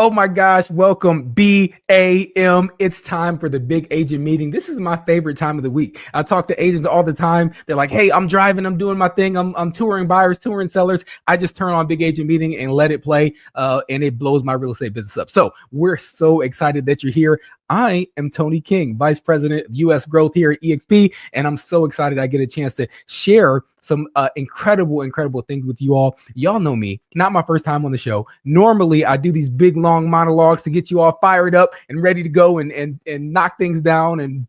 Oh my gosh, welcome BAM. It's time for the big agent meeting. This is my favorite time of the week. I talk to agents all the time. They're like, hey, I'm driving, I'm doing my thing. I'm touring buyers, touring sellers. I just turn on big agent meeting and let it play. And it blows my real estate business up. So we're so excited that you're here. I am Tony King, Vice President of U.S. Growth here at EXP, and I'm so excited I get a chance to share some incredible things with you all. Y'all know me, not my first time on the show. Normally, I do these big, long monologues to get you all fired up and ready to go and knock things down and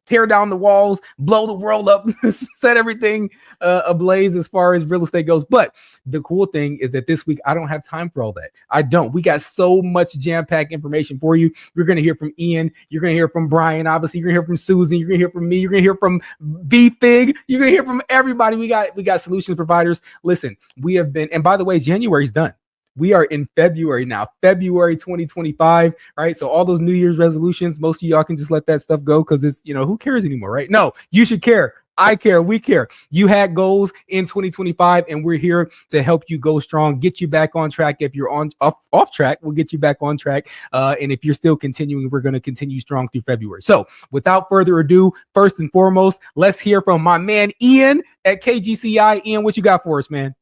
tear down the walls, blow the world up, set everything ablaze as far as real estate goes. But the cool thing is that this week, I don't have time for all that. I don't. We got so much jam-packed information for you. You're going to hear from Ian. You're going to hear from Brian. Obviously, you're going to hear from Susan. You're going to hear from me. You're going to hear from VFig. You're going to hear from everybody. We got solutions providers. Listen, we have been, and by the way, January's done. We are in February now, February 2025, right? So all those New Year's resolutions, most of y'all can just let that stuff go because it's, who cares anymore, right? No, you should care. I care. We care. You had goals in 2025, and we're here to help you go strong, get you back on track. If you're off track, we'll get you back on track. And if you're still continuing, we're going to continue strong through February. So without further ado, first and foremost, let's hear from my man, Ian at KGCI. Ian, what you got for us, man?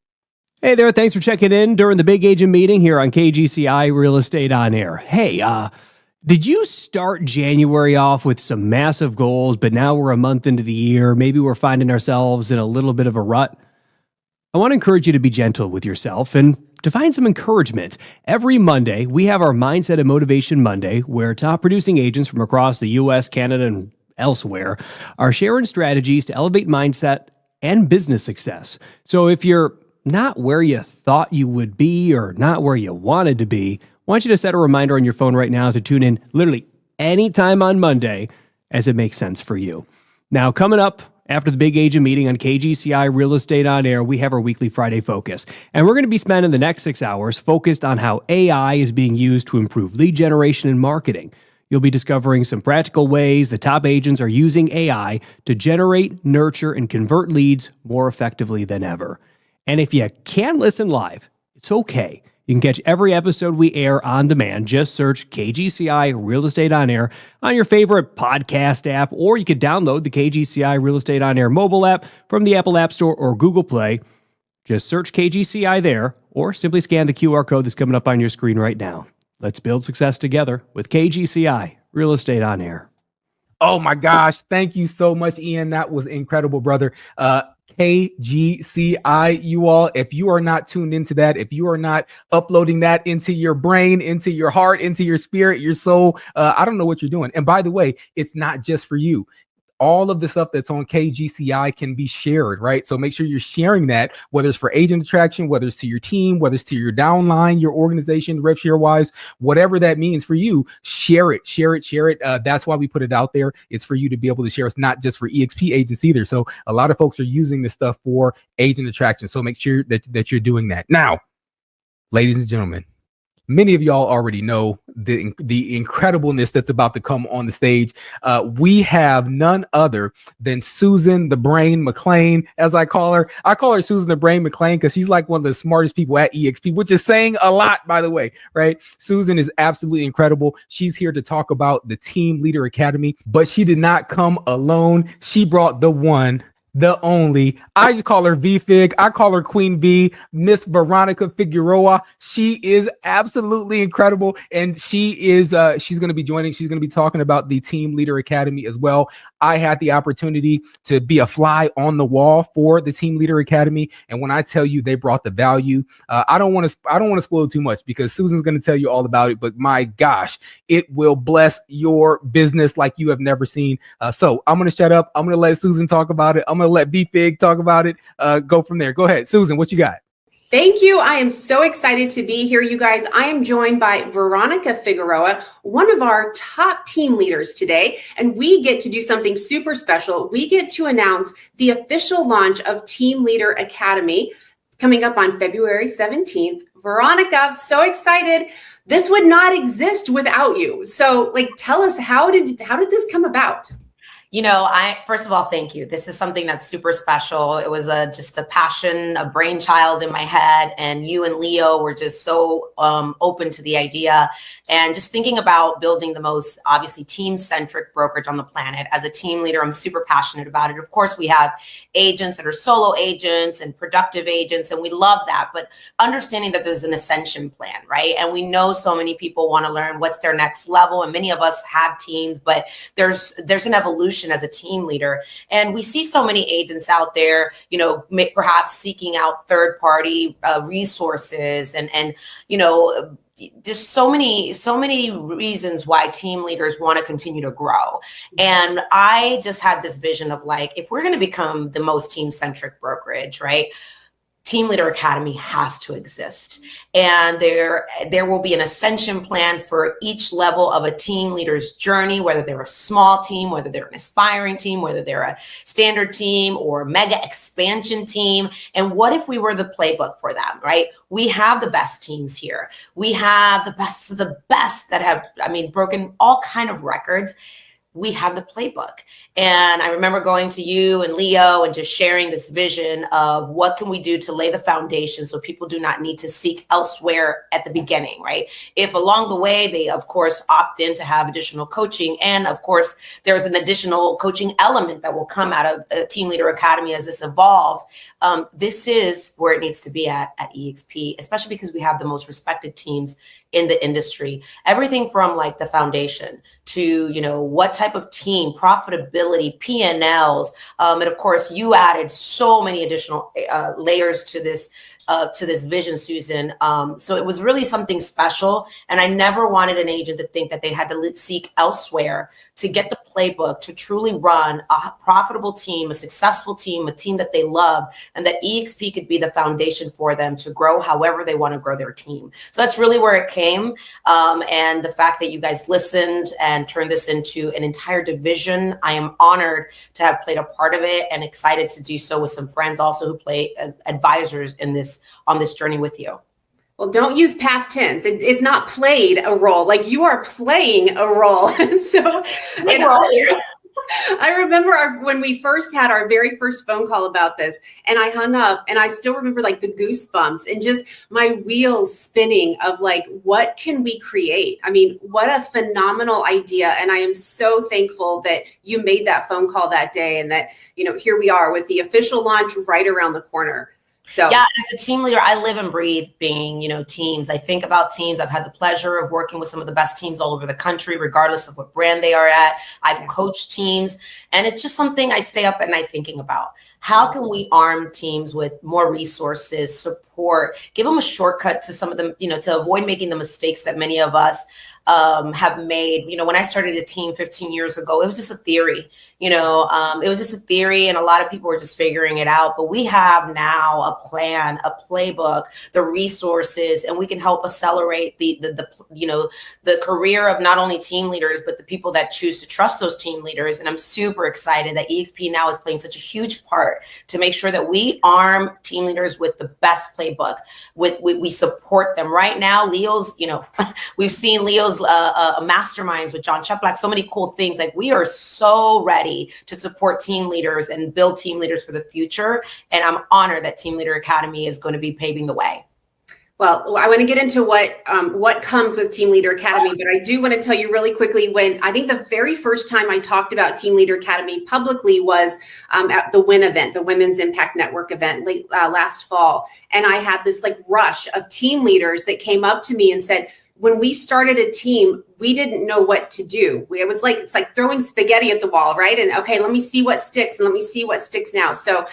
Hey there, thanks for checking in during the big agent meeting here on KGCI Real Estate On Air. Hey, did you start January off with some massive goals, but now we're a month into the year, maybe we're finding ourselves in a little bit of a rut? I want to encourage you to be gentle with yourself and to find some encouragement. Every Monday, we have our Mindset and Motivation Monday, where top producing agents from across the U.S., Canada, and elsewhere are sharing strategies to elevate mindset and business success. So if you're not where you thought you would be or not where you wanted to be, I want you to set a reminder on your phone right now to tune in literally anytime on Monday as it makes sense for you. Now, coming up after the big agent meeting on KGCI Real Estate On Air, we have our weekly Friday focus. And we're going to be spending the next 6 hours focused on how AI is being used to improve lead generation and marketing. You'll be discovering some practical ways the top agents are using AI to generate, nurture, and convert leads more effectively than ever. And if you can't listen live, it's okay. You can catch every episode we air on demand. Just search KGCI Real Estate On Air on your favorite podcast app, or you could download the KGCI Real Estate On Air mobile app from the Apple App Store or Google Play. Just search KGCI there, or simply scan the QR code that's coming up on your screen right now. Let's build success together with KGCI Real Estate On Air. Oh my gosh. Thank you so much, Ian. That was incredible, brother. KGCI, you all, if you are not tuned into that, if you are not uploading that into your brain, into your heart, into your spirit, your soul, I don't know what you're doing. And by the way, it's not just for you. All of the stuff that's on KGCI can be shared, right? So make sure you're sharing that, whether it's for agent attraction, whether it's to your team, whether it's to your downline, your organization, rev share wise, whatever that means for you, share it. That's why we put it out there. It's for you to be able to share. It's not just for EXP agents either. So a lot of folks are using this stuff for agent attraction. So make sure that you're doing that. Now, ladies and gentlemen, many of y'all already know the incredibleness that's about to come on the stage. We have none other than Susan the Brain McClain, as I call her. I call her Susan the Brain McClain because she's like one of the smartest people at EXP, which is saying a lot, by the way, right? Susan is absolutely incredible. She's here to talk about the Team Leader Academy, but she did not come alone. She brought the one, the only, I just call her VFig. I call her Queen V, Miss Veronica Figueroa. She is absolutely incredible. And she is, she's going to be joining. She's going to be talking about the Team Leader Academy as well. I had the opportunity to be a fly on the wall for the Team Leader Academy. And when I tell you they brought the value, I don't want to spoil too much because Susan's going to tell you all about it, but my gosh, it will bless your business like you have never seen. So I'm going to shut up. I'm going to let Susan talk about it. I'm going to let VFig talk about it. Go from there. Go ahead. Susan, what you got? Thank you. I am so excited to be here, you guys. I am joined by Veronica Figueroa, one of our top team leaders today, and we get to do something super special. We get to announce the official launch of Team Leader Academy coming up on February 17th. Veronica, I'm so excited. This would not exist without you. So, tell us, how did this come about? First of all, thank you. This is something that's super special. It was just a passion, a brainchild in my head. And you and Leo were just so open to the idea and just thinking about building the most obviously team-centric brokerage on the planet. As a team leader, I'm super passionate about it. Of course, we have agents that are solo agents and productive agents, and we love that. But understanding that there's an ascension plan, right? And we know so many people want to learn what's their next level. And many of us have teams, but there's an evolution as a team leader. And we see so many agents out there, perhaps seeking out third-party resources and just so many reasons why team leaders want to continue to grow. And I just had this vision of like, if we're going to become the most team-centric brokerage, right? Team Leader Academy has to exist. And there will be an ascension plan for each level of a team leader's journey, whether they're a small team, whether they're an aspiring team, whether they're a standard team or mega expansion team. And what if we were the playbook for them, right? We have the best teams here. We have the best of the best that have, broken all kind of records. We have the playbook. And I remember going to you and Leo and just sharing this vision of what can we do to lay the foundation so people do not need to seek elsewhere at the beginning, right? If along the way, they, of course, opt in to have additional coaching. And of course, there's an additional coaching element that will come out of Team Leader Academy as this evolves. This is where it needs to be at EXP, especially because we have the most respected teams in the industry. Everything from like the foundation to, what type of team, profitability, P&Ls. And of course, you added so many additional layers to this vision, Susan. So it was really something special. And I never wanted an agent to think that they had to seek elsewhere to get the playbook to truly run a profitable team, a successful team, a team that they love, and that EXP could be the foundation for them to grow however they want to grow their team. So that's really where it came. And the fact that you guys listened and turned this into an entire division, I am honored to have played a part of it and excited to do so with some friends also who play advisors on this journey with you. Well, don't use past tense. It's not played a role. Like you are playing a role. So I remember when we first had our very first phone call about this, and I hung up, and I still remember like the goosebumps and just my wheels spinning of like, what can we create? What a phenomenal idea. And I am so thankful that you made that phone call that day and that, here we are with the official launch right around the corner. So yeah, as a team leader, I live and breathe being, teams. I think about teams. I've had the pleasure of working with some of the best teams all over the country, regardless of what brand they are at. I've coached teams, and it's just something I stay up at night thinking about. How can we arm teams with more resources, support, give them a shortcut to some of them, to avoid making the mistakes that many of us have made. When I started a team 15 years ago, it was just a theory, it was just a theory, and a lot of people were just figuring it out. But we have now a plan, a playbook, the resources, and we can help accelerate the career of not only team leaders, but the people that choose to trust those team leaders. And I'm super excited that EXP now is playing such a huge part to make sure that we arm team leaders with the best playbook. We support them right now. Leo's, we've seen Leo's masterminds with John Cheplack, so many cool things. Like we are so ready to support team leaders and build team leaders for the future. And I'm honored that Team Leader Academy is going to be paving the way. Well, I want to get into what comes with Team Leader Academy, but I do want to tell you really quickly when I think the very first time I talked about Team Leader Academy publicly was at the WIN event, the Women's Impact Network event last fall. And I had this like rush of team leaders that came up to me and said, when we started a team, we didn't know what to do. It's like throwing spaghetti at the wall, right? And okay, let me see what sticks and let me see what sticks now. So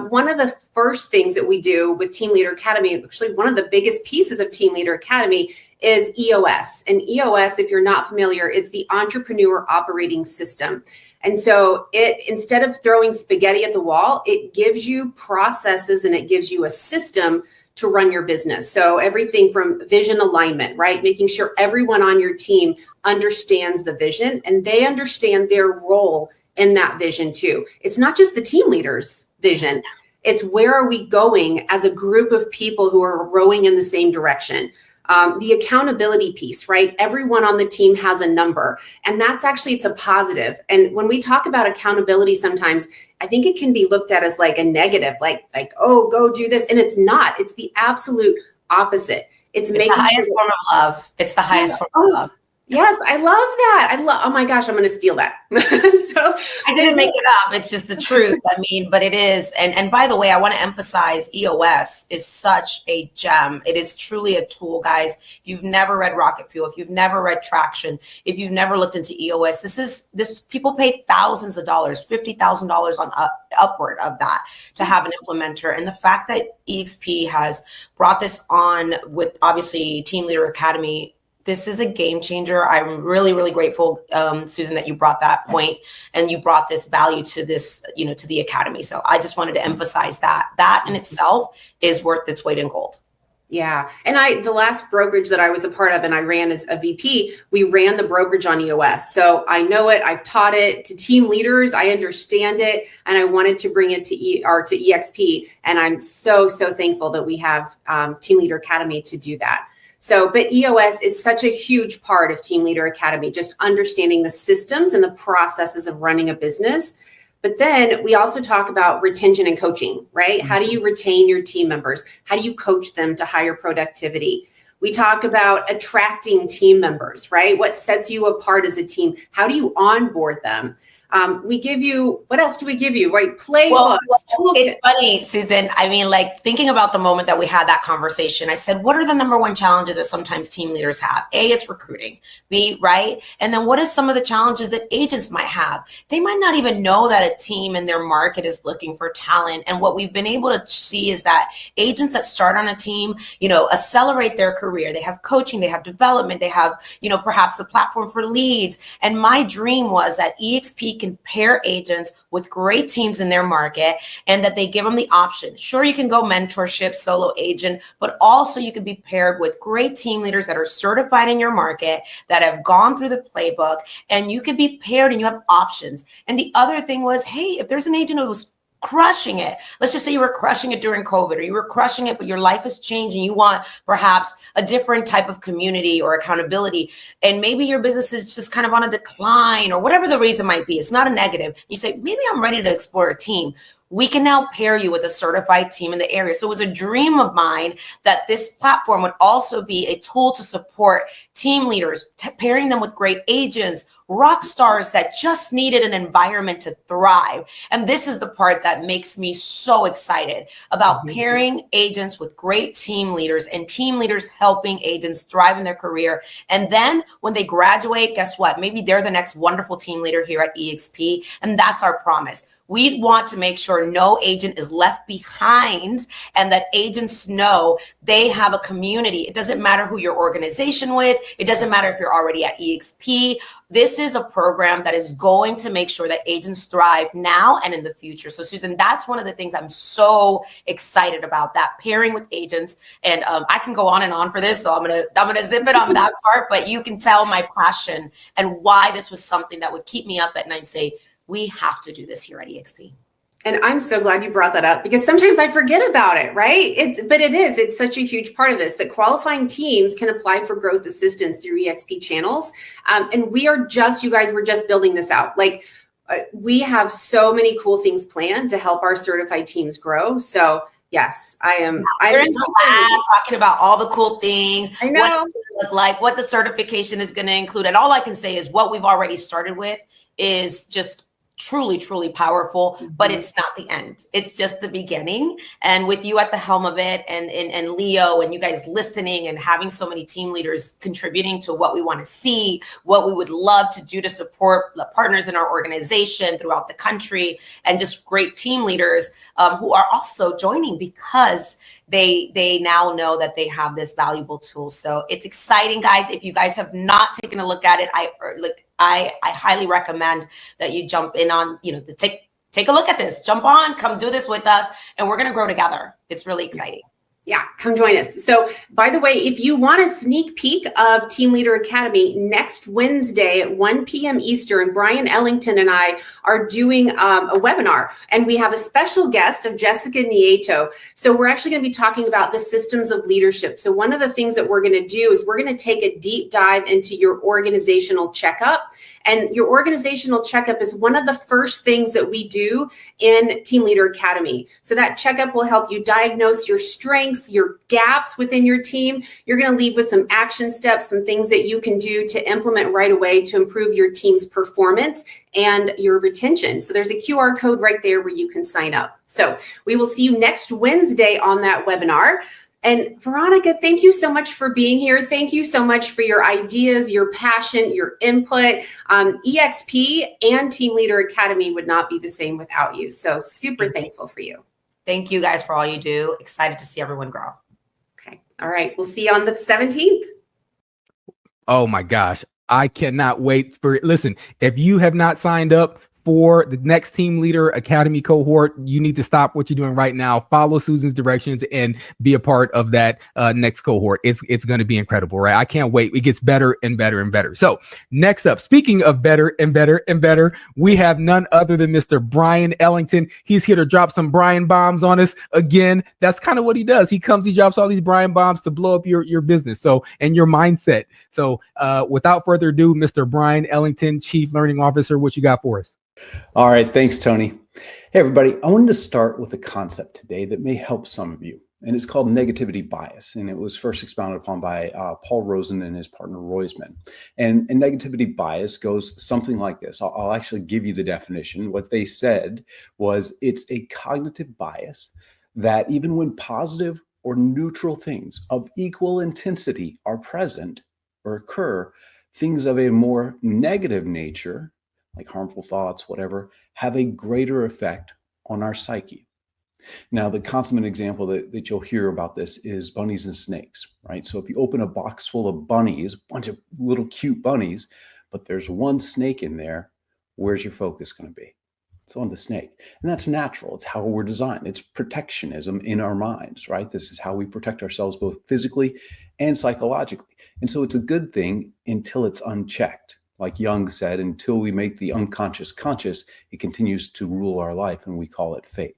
one of the first things that we do with Team Leader Academy, actually one of the biggest pieces of Team Leader Academy is EOS. And EOS, if you're not familiar, it's the Entrepreneur Operating System. And so instead of throwing spaghetti at the wall, it gives you processes and it gives you a system to run your business. So everything from vision alignment, right? Making sure everyone on your team understands the vision and they understand their role in that vision too. It's not just the team leader's vision. It's where are we going as a group of people who are rowing in the same direction. The accountability piece, right? Everyone on the team has a number, and that's actually, it's a positive. And when we talk about accountability, sometimes I think it can be looked at as like a negative, like, oh, go do this. And it's not, it's the absolute opposite. It's making the highest form of love. It's the highest form of love. Yes, I love that. Oh my gosh, I'm going to steal that. So I didn't make it up. It's just the truth. I mean, but it is. And by the way, I want to emphasize EOS is such a gem. It is truly a tool, guys. If you've never read Rocket Fuel, if you've never read Traction, if you've never looked into EOS, this people pay thousands of dollars, $50,000 on upward of that to have an implementer. And the fact that EXP has brought this on with obviously Team Leader Academy, this is a game changer. I'm really, really grateful, Susan, that you brought that point and you brought this value to this, to the Academy. So I just wanted to emphasize that in itself is worth its weight in gold. Yeah. And the last brokerage that I was a part of and I ran as a VP, we ran the brokerage on EOS. So I know it, I've taught it to team leaders. I understand it. And I wanted to bring it to EXP. And I'm so thankful that we have Team Leader Academy to do that. So, but EOS is such a huge part of Team Leader Academy, just understanding the systems and the processes of running a business. But then we also talk about retention and coaching, right? How do you retain your team members? How do you coach them to higher productivity? We talk about attracting team members, right? What sets you apart as a team? How do you onboard them? We give you, what else do we give you, right? Playbooks, toolkits. It's funny, Susan. I mean, like thinking about the moment that we had that conversation, I said, what are the number one challenges that sometimes team leaders have? A, it's recruiting. B, right? And then what is some of the challenges that agents might have? They might not even know that a team in their market is looking for talent. And what we've been able to see is that agents that start on a team, accelerate their career. They have coaching, they have development, they have, perhaps the platform for leads. And my dream was that EXP can pair agents with great teams in their market and that they give them the option. Sure, you can go mentorship, solo agent, but also you can be paired with great team leaders that are certified in your market, that have gone through the playbook, and you can be paired and you have options. And the other thing was, hey, if there's an agent who was crushing it. Let's just say you were crushing it during COVID, or you were crushing it, but your life has changed and you want perhaps a different type of community or accountability. And maybe your business is just kind of on a decline or whatever the reason might be. It's not a negative. You say, maybe I'm ready to explore a team. We can now pair you with a certified team in the area. So it was a dream of mine that this platform would also be a tool to support team leaders, pairing them with great agents, rock stars that just needed an environment to thrive. And this is the part that makes me so excited about pairing agents with great team leaders and team leaders helping agents thrive in their career. And then when they graduate, guess what? Maybe they're the next wonderful team leader here at EXP. And that's our promise. We want to make sure no agent is left behind and that agents know they have a community. It doesn't matter who your organization with. It doesn't matter if you're already at EXP. This is a program that is going to make sure that agents thrive now and in the future. So Susan, that's one of the things I'm so excited about, that pairing with agents. And I can go on and on for this, so I'm gonna zip it on that part, but you can tell my passion and why this was something that would keep me up at night and say, we have to do this here at EXP. And I'm so glad you brought that up because sometimes I forget about it, right? It's such a huge part of this, that qualifying teams can apply for growth assistance through EXP channels. And we're just building this out. Like we have so many cool things planned to help our certified teams grow. So yes, I am. We're in the lab talking about all the cool things, I know. what it's going to look like, what the certification is going to include. And all I can say is what we've already started with is just truly, truly powerful, but it's not the end. It's just the beginning. And with you at the helm of it and Leo and you guys listening and having so many team leaders contributing to what we want to see, what we would love to do to support the partners in our organization throughout the country, and just great team leaders who are also joining because they now know that they have this valuable tool. So it's exciting, guys. If you guys have not taken a look at it, I highly recommend that you jump in on, take a look at this, jump on, come do this with us, and we're going to grow together. It's really exciting. Yeah, come join us. So, by the way, if you want a sneak peek of Team Leader Academy, next Wednesday at 1 p.m. Eastern, Brian Ellington and I are doing a webinar, and we have a special guest of Jessica Nieto. So we're actually going to be talking about the systems of leadership. So one of the things that we're going to do is we're going to take a deep dive into your organizational checkup. And your organizational checkup is one of the first things that we do in Team Leader Academy. So that checkup will help you diagnose your strengths, your gaps within your team. You're going to leave with some action steps, some things that you can do to implement right away to improve your team's performance and your retention. So there's a QR code right there where you can sign up. So we will see you next Wednesday on that webinar. And Veronica, thank you so much for being here. Thank you so much for your ideas, your passion, your input. EXP and Team Leader Academy would not be the same without you. So super thankful for you. Thank you guys for all you do. Excited to see everyone grow. Okay. All right. We'll see you on the 17th. Oh my gosh. I cannot wait for, listen, if you have not signed up for the next Team Leader Academy cohort, you need to stop what you're doing right now. Follow Susan's directions and be a part of that next cohort. It's going to be incredible, right? I can't wait. It gets better and better and better. So next up, speaking of better and better and better, we have none other than Mr. Brian Ellington. He's here to drop some Brian bombs on us again. That's kind of what he does. He drops all these Brian bombs to blow up your business. So, and your mindset. So without further ado, Mr. Brian Ellington, Chief Learning Officer, what you got for us? All right. Thanks, Tony. Hey, everybody. I wanted to start with a concept today that may help some of you, and it's called negativity bias. And it was first expounded upon by Paul Rosen and his partner Roisman. And negativity bias goes something like this. I'll actually give you the definition. What they said was it's a cognitive bias that even when positive or neutral things of equal intensity are present or occur, things of a more negative nature, like harmful thoughts, whatever, have a greater effect on our psyche. Now, the consummate example that you'll hear about this is bunnies and snakes, right? So if you open a box full of bunnies, a bunch of little cute bunnies, but there's one snake in there, where's your focus going to be? It's on the snake. And that's natural. It's how we're designed. It's protectionism in our minds, right? This is how we protect ourselves both physically and psychologically. And so it's a good thing until it's unchecked. Like Jung said, until we make the unconscious conscious, it continues to rule our life, and we call it fate.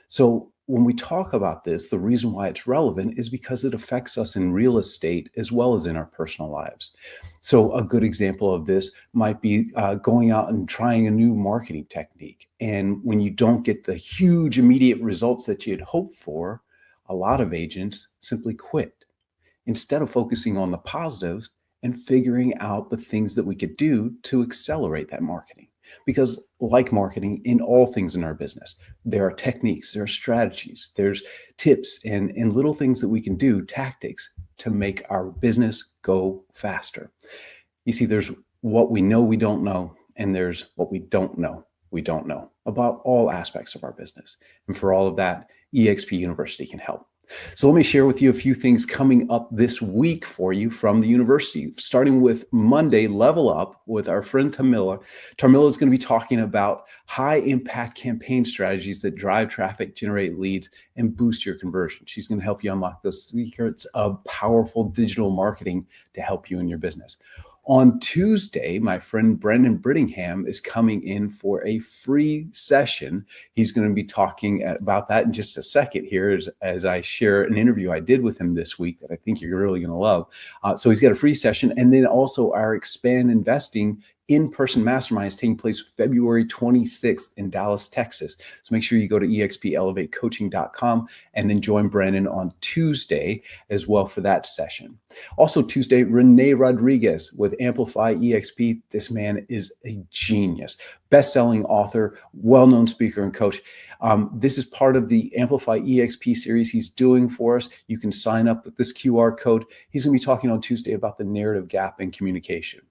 So when we talk about this, the reason why it's relevant is because it affects us in real estate as well as in our personal lives. So a good example of this might be going out and trying a new marketing technique. And when you don't get the huge immediate results that you had hoped for, a lot of agents simply quit instead of focusing on the positives and figuring out the things that we could do to accelerate that marketing. Because like marketing in all things in our business, there are techniques, there are strategies, there's tips and little things that we can do, tactics to make our business go faster. You see, there's what we know we don't know, and there's what we don't know about all aspects of our business. And for all of that, EXP University can help. So let me share with you a few things coming up this week for you from the university, starting with Monday, Level Up with our friend Tamila. Tamila is going to be talking about high impact campaign strategies that drive traffic, generate leads, and boost your conversion. She's going to help you unlock the secrets of powerful digital marketing to help you in your business. On Tuesday, my friend Brendan Brittingham is coming in for a free session. He's going to be talking about that in just a second here as I share an interview I did with him this week that I think you're really going to love. So he's got a free session. And then also our Expand Investing in-person mastermind is taking place February 26th in Dallas, Texas. So make sure you go to expelevatecoaching.com and then join Brandon on Tuesday as well for that session. Also Tuesday, Renee Rodriguez with Amplify EXP. This man is a genius, best-selling author, well-known speaker and coach. This is part of the Amplify EXP series he's doing for us. You can sign up with this QR code. He's going to be talking on Tuesday about the narrative gap in communication.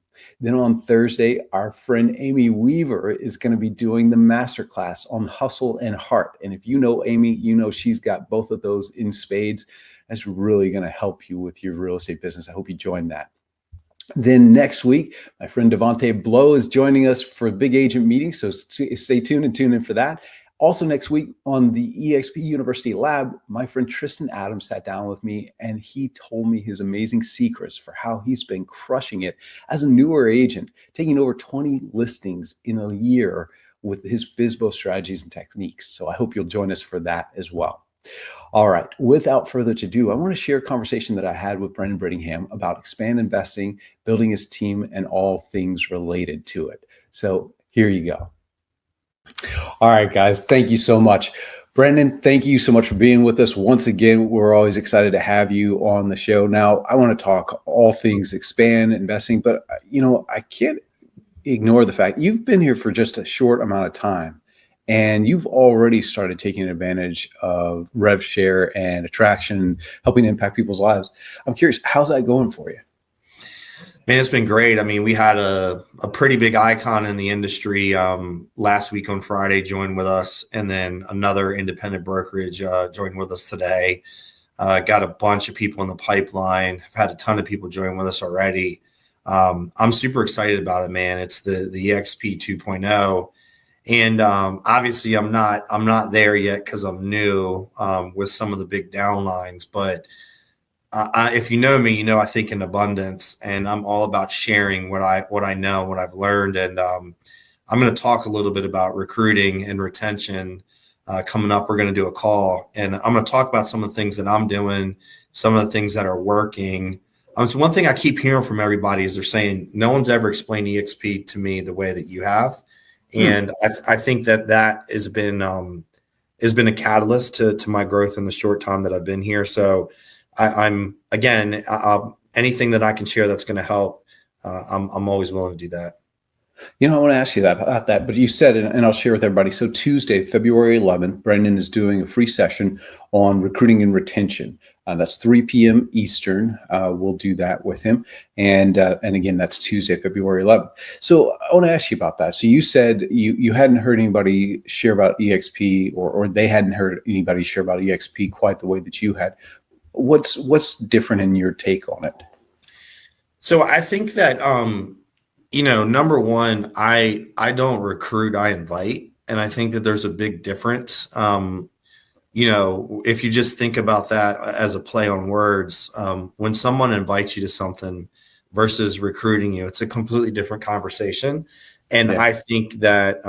Then on Thursday, our friend Amy Weaver is going to be doing the masterclass on hustle and heart. And if you know Amy, you know she's got both of those in spades. That's really going to help you with your real estate business. I hope you join that. Then next week, my friend Devontae Blow is joining us for a big agent meeting. So stay tuned and tune in for that. Also next week on the EXP University Lab, my friend Tristan Adams sat down with me and he told me his amazing secrets for how he's been crushing it as a newer agent, taking over 20 listings in a year with his FSBO strategies and techniques. So I hope you'll join us for that as well. All right, without further ado, I want to share a conversation that I had with Brendan Brittingham about expand investing, building his team, and all things related to it. So here you go. All right, guys, thank you so much. Brendan, thank you so much for being with us. Once again, we're always excited to have you on the show. Now, I want to talk all things expand investing, but I can't ignore the fact you've been here for just a short amount of time. And you've already started taking advantage of rev share and attraction, helping to impact people's lives. I'm curious, how's that going for you? Man, it's been great. I mean, we had a pretty big icon in the industry last week on Friday join with us, and then another independent brokerage joined with us today. Got a bunch of people in the pipeline. I've had a ton of people join with us already. I'm super excited about it, man. It's the EXP 2.0. And obviously I'm not there yet because I'm new with some of the big downlines, but if you know me, I think in abundance, and I'm all about sharing what I know, what I've learned. And I'm going to talk a little bit about recruiting and retention coming up. We're going to do a call, and I'm going to talk about some of the things that I'm doing, some of the things that are working. So one thing I keep hearing from everybody is they're saying, no one's ever explained EXP to me the way that you have. And I think that has been a catalyst to my growth in the short time that I've been here. So I'm again, anything that I can share that's going to help, I'm always willing to do that. I want to ask you about that, but you said, and I'll share with everybody. So Tuesday, February 11th, Brendan is doing a free session on recruiting and retention. That's 3 p.m. Eastern. We'll do that with him. And again, that's Tuesday, February 11th. So I want to ask you about that. So you said you hadn't heard anybody share about EXP, or they hadn't heard anybody share about EXP quite the way that you had. What's different in your take on it? So I think that, number one, I don't recruit, I invite. And I think that there's a big difference. If you just think about that as a play on words, when someone invites you to something versus recruiting you, it's a completely different conversation. And I think that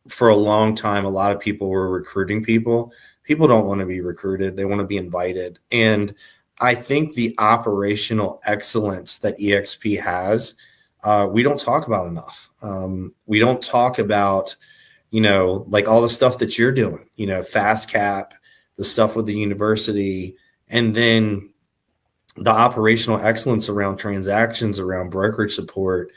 for a long time, a lot of people were recruiting people. People don't want to be recruited. They want to be invited. And I think the operational excellence that EXP has, we don't talk about enough. We don't talk about, like all the stuff that you're doing, FastCap, the stuff with the university, and then the operational excellence around transactions, around brokerage support.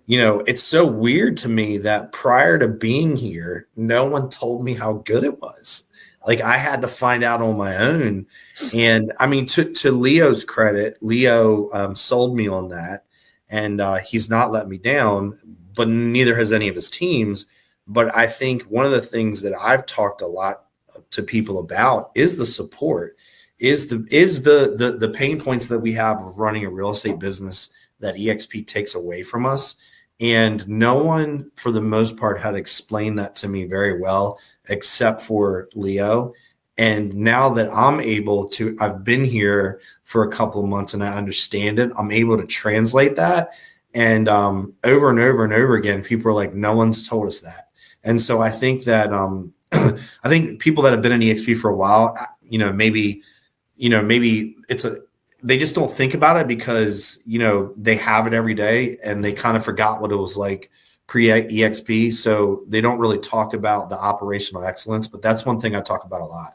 It's so weird to me that prior to being here, no one told me how good it was. Like I had to find out on my own. And I mean, to Leo's credit, Leo sold me on that, and he's not let me down, but neither has any of his teams. But I think one of the things that I've talked a lot to people about is the support, is the pain points that we have of running a real estate business that EXP takes away from us. And no one, for the most part, had explained that to me very well, except for Leo. And now that I've been here for a couple of months and I understand it, I'm able to translate that. And over and over and over again, people are like, no one's told us that. And so I think that I think people that have been in EXP for a while, maybe they just don't think about it because, they have it every day and they kind of forgot what it was like pre-EXP. So they don't really talk about the operational excellence, but that's one thing I talk about a lot.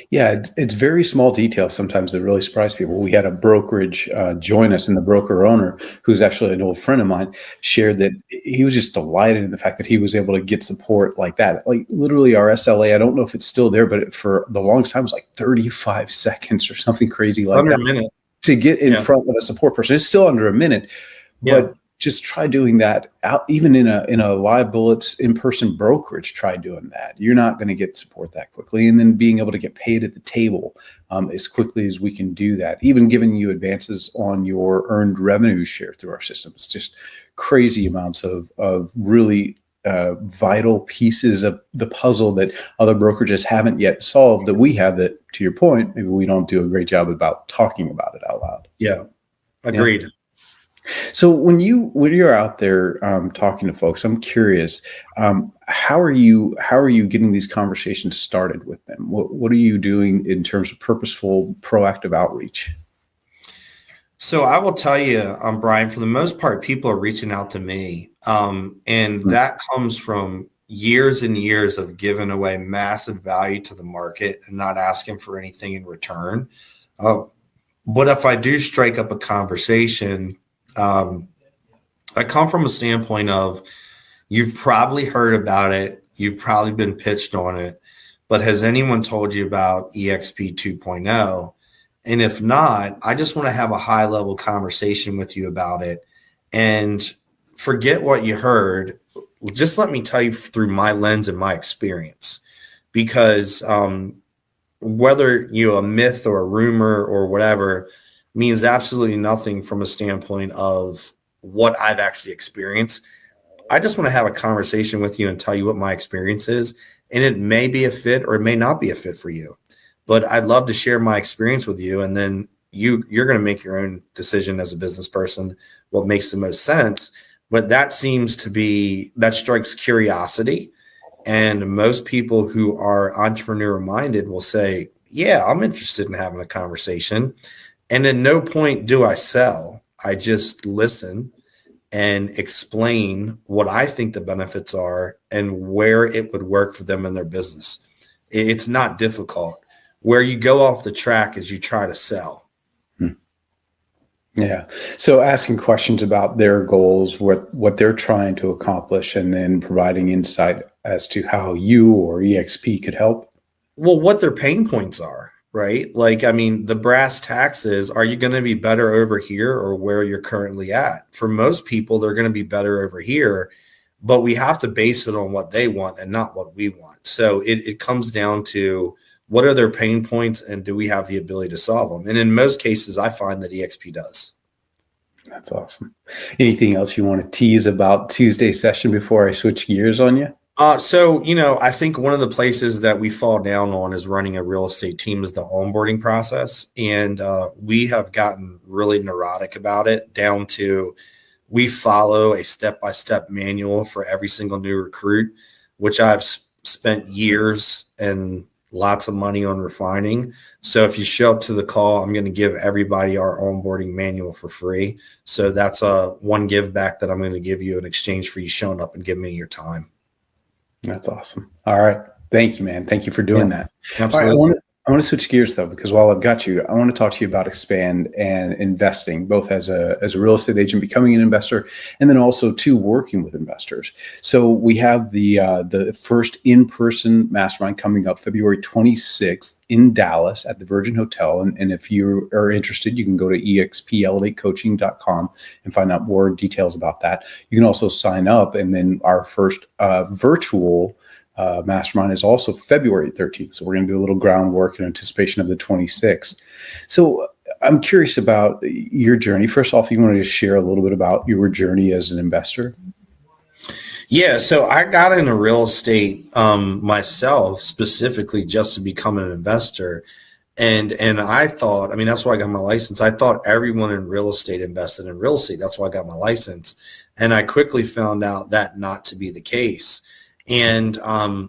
Yeah, it's very small details sometimes that really surprise people. We had a brokerage join us, and the broker owner, who's actually an old friend of mine, shared that he was just delighted in the fact that he was able to get support like that. Like literally our SLA, I don't know if it's still there, but for the longest time it was like 35 seconds or something crazy like under that. A minute. To get in front of a support person. It's still under a minute, but just try doing that out, even in a live bullets in-person brokerage. Try doing that. You're not going to get support that quickly. And then being able to get paid at the table as quickly as we can do that, even giving you advances on your earned revenue share through our system. It's just crazy amounts of really vital pieces of the puzzle that other brokerages haven't yet solved that we have, that, to your point, maybe we don't do a great job about talking about it out loud. Yeah, agreed. Yeah. So when you're out there talking to folks, I'm curious, how are you getting these conversations started with them? What are you doing in terms of purposeful, proactive outreach? So I will tell you, Brian, for the most part, people are reaching out to me, and that comes from years and years of giving away massive value to the market and not asking for anything in return. But if I do strike up a conversation, I come from a standpoint of, you've probably heard about it, you've probably been pitched on it, but has anyone told you about EXP 2.0? And if not, I just want to have a high level conversation with you about it, and forget what you heard. Just let me tell you through my lens and my experience, because whether a myth or a rumor or whatever means absolutely nothing from a standpoint of what I've actually experienced. I just want to have a conversation with you and tell you what my experience is. And it may be a fit or it may not be a fit for you, but I'd love to share my experience with you. And then you're going to make your own decision as a business person, what makes the most sense. But that strikes curiosity. And most people who are entrepreneur minded will say, yeah, I'm interested in having a conversation. And at no point do I sell. I just listen and explain what I think the benefits are and where it would work for them in their business. It's not difficult. Where you go off the track is you try to sell. Yeah. So asking questions about their goals, what they're trying to accomplish, and then providing insight as to how you or EXP could help. Well, what their pain points are, right? Like, I mean, the brass tacks is, are you going to be better over here or where you're currently at? For most people, they're going to be better over here, but we have to base it on what they want and not what we want. So it comes down to, what are their pain points and do we have the ability to solve them? And in most cases, I find that EXP does. That's awesome. Anything else you want to tease about Tuesday session before I switch gears on you? So, I think one of the places that we fall down on is running a real estate team is the onboarding process. And we have gotten really neurotic about it, down to we follow a step-by-step manual for every single new recruit, which I've spent years and lots of money on refining. So if you show up to the call, I'm going to give everybody our onboarding manual for free. So that's one give back that I'm going to give you in exchange for you showing up and giving me your time. That's awesome. All right. Thank you, man. Thank you for doing that. Absolutely. All right, I want to switch gears though, because while I've got you, I want to talk to you about expand and investing, both as a real estate agent, becoming an investor, and then also working with investors. So we have the first in-person mastermind coming up February 26th in Dallas at the Virgin Hotel. And if you are interested, you can go to expelevatecoaching.com and find out more details about that. You can also sign up, and then our first virtual mastermind is also February 13th. So we're going to do a little groundwork in anticipation of the 26th. So I'm curious about your journey. First off, you want to just share a little bit about your journey as an investor? Yeah. So I got into real estate myself specifically just to become an investor. And I thought, that's why I got my license. I thought everyone in real estate invested in real estate. That's why I got my license. And I quickly found out that not to be the case. And, I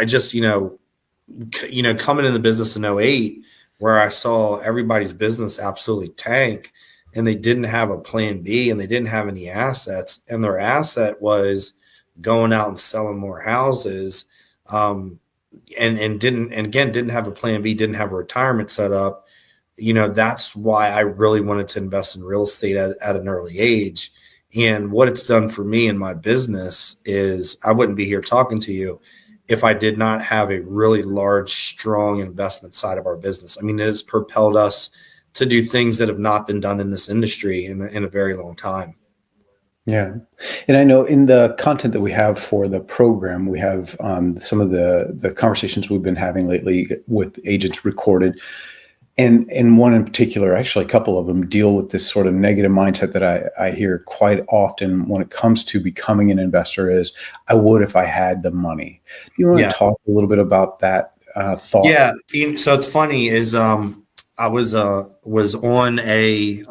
just, coming in the business in 2008, where I saw everybody's business absolutely tank, and they didn't have a plan B, and they didn't have any assets, and their asset was going out and selling more houses, and didn't have a plan B, didn't have a retirement set up. That's why I really wanted to invest in real estate at an early age. And what it's done for me in my business is I wouldn't be here talking to you if I did not have a really large, strong investment side of our business. It has propelled us to do things that have not been done in this industry in a very long time. Yeah. And I know in the content that we have for the program, we have some of the conversations we've been having lately with agents recorded. And one in particular, actually a couple of them, deal with this sort of negative mindset that I hear quite often when it comes to becoming an investor is, I would if I had the money. Do you want to talk a little bit about that thought? Yeah. So it's funny is I was on a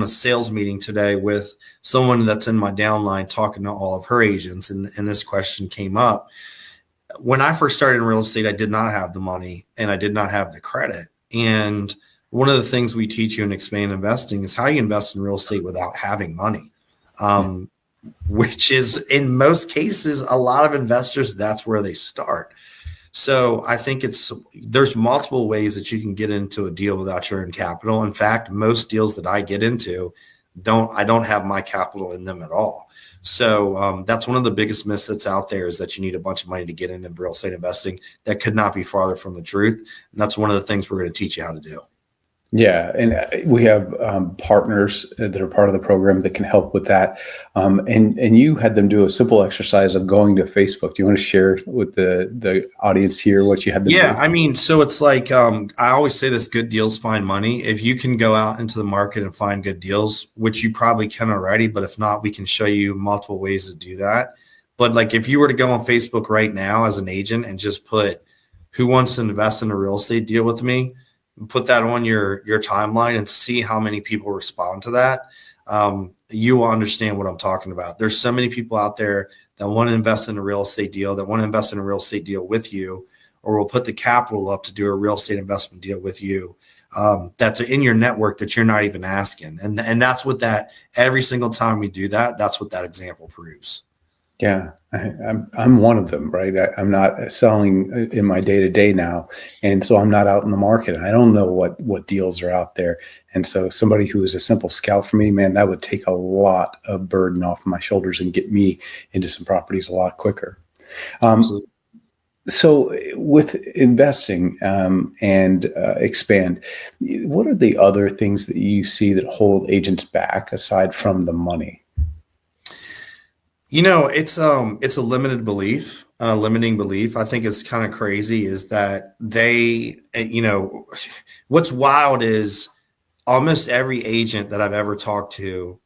sales meeting today with someone that's in my downline talking to all of her agents, and this question came up. When I first started in real estate, I did not have the money and I did not have the credit. And one of the things we teach you in Expand Investing is how you invest in real estate without having money, which is in most cases, a lot of investors, that's where they start. So I think there's multiple ways that you can get into a deal without your own capital. In fact, most deals that I get into, I don't have my capital in them at all. So that's one of the biggest myths that's out there, is that you need a bunch of money to get into real estate investing. That could not be farther from the truth. And that's one of the things we're going to teach you how to do. Yeah, and we have partners that are part of the program that can help with that. And you had them do a simple exercise of going to Facebook. Do you want to share with the audience here what you had them do? Yeah, I mean, so it's like I always say this: good deals find money. If you can go out into the market and find good deals, which you probably can already, but if not, we can show you multiple ways to do that. But like, if you were to go on Facebook right now as an agent and just put, "Who wants to invest in a real estate deal with me?" put that on your timeline and see how many people respond to that, you will understand what I'm talking about. There's so many people out there that want to invest in a real estate deal, with you, or will put the capital up to do a real estate investment deal with you. That's in your network that you're not even asking. And that's what that, every single time we do that, that's what that example proves. Yeah, I'm one of them, right? I'm not selling in my day-to-day now. And so I'm not out in the market. I don't know what deals are out there. And so somebody who is a simple scout for me, man, that would take a lot of burden off my shoulders and get me into some properties a lot quicker. So with investing and Expand, what are the other things that you see that hold agents back aside from the money? You know, it's a limiting belief. I think it's kind of crazy is that what's wild is almost every agent that I've ever talked to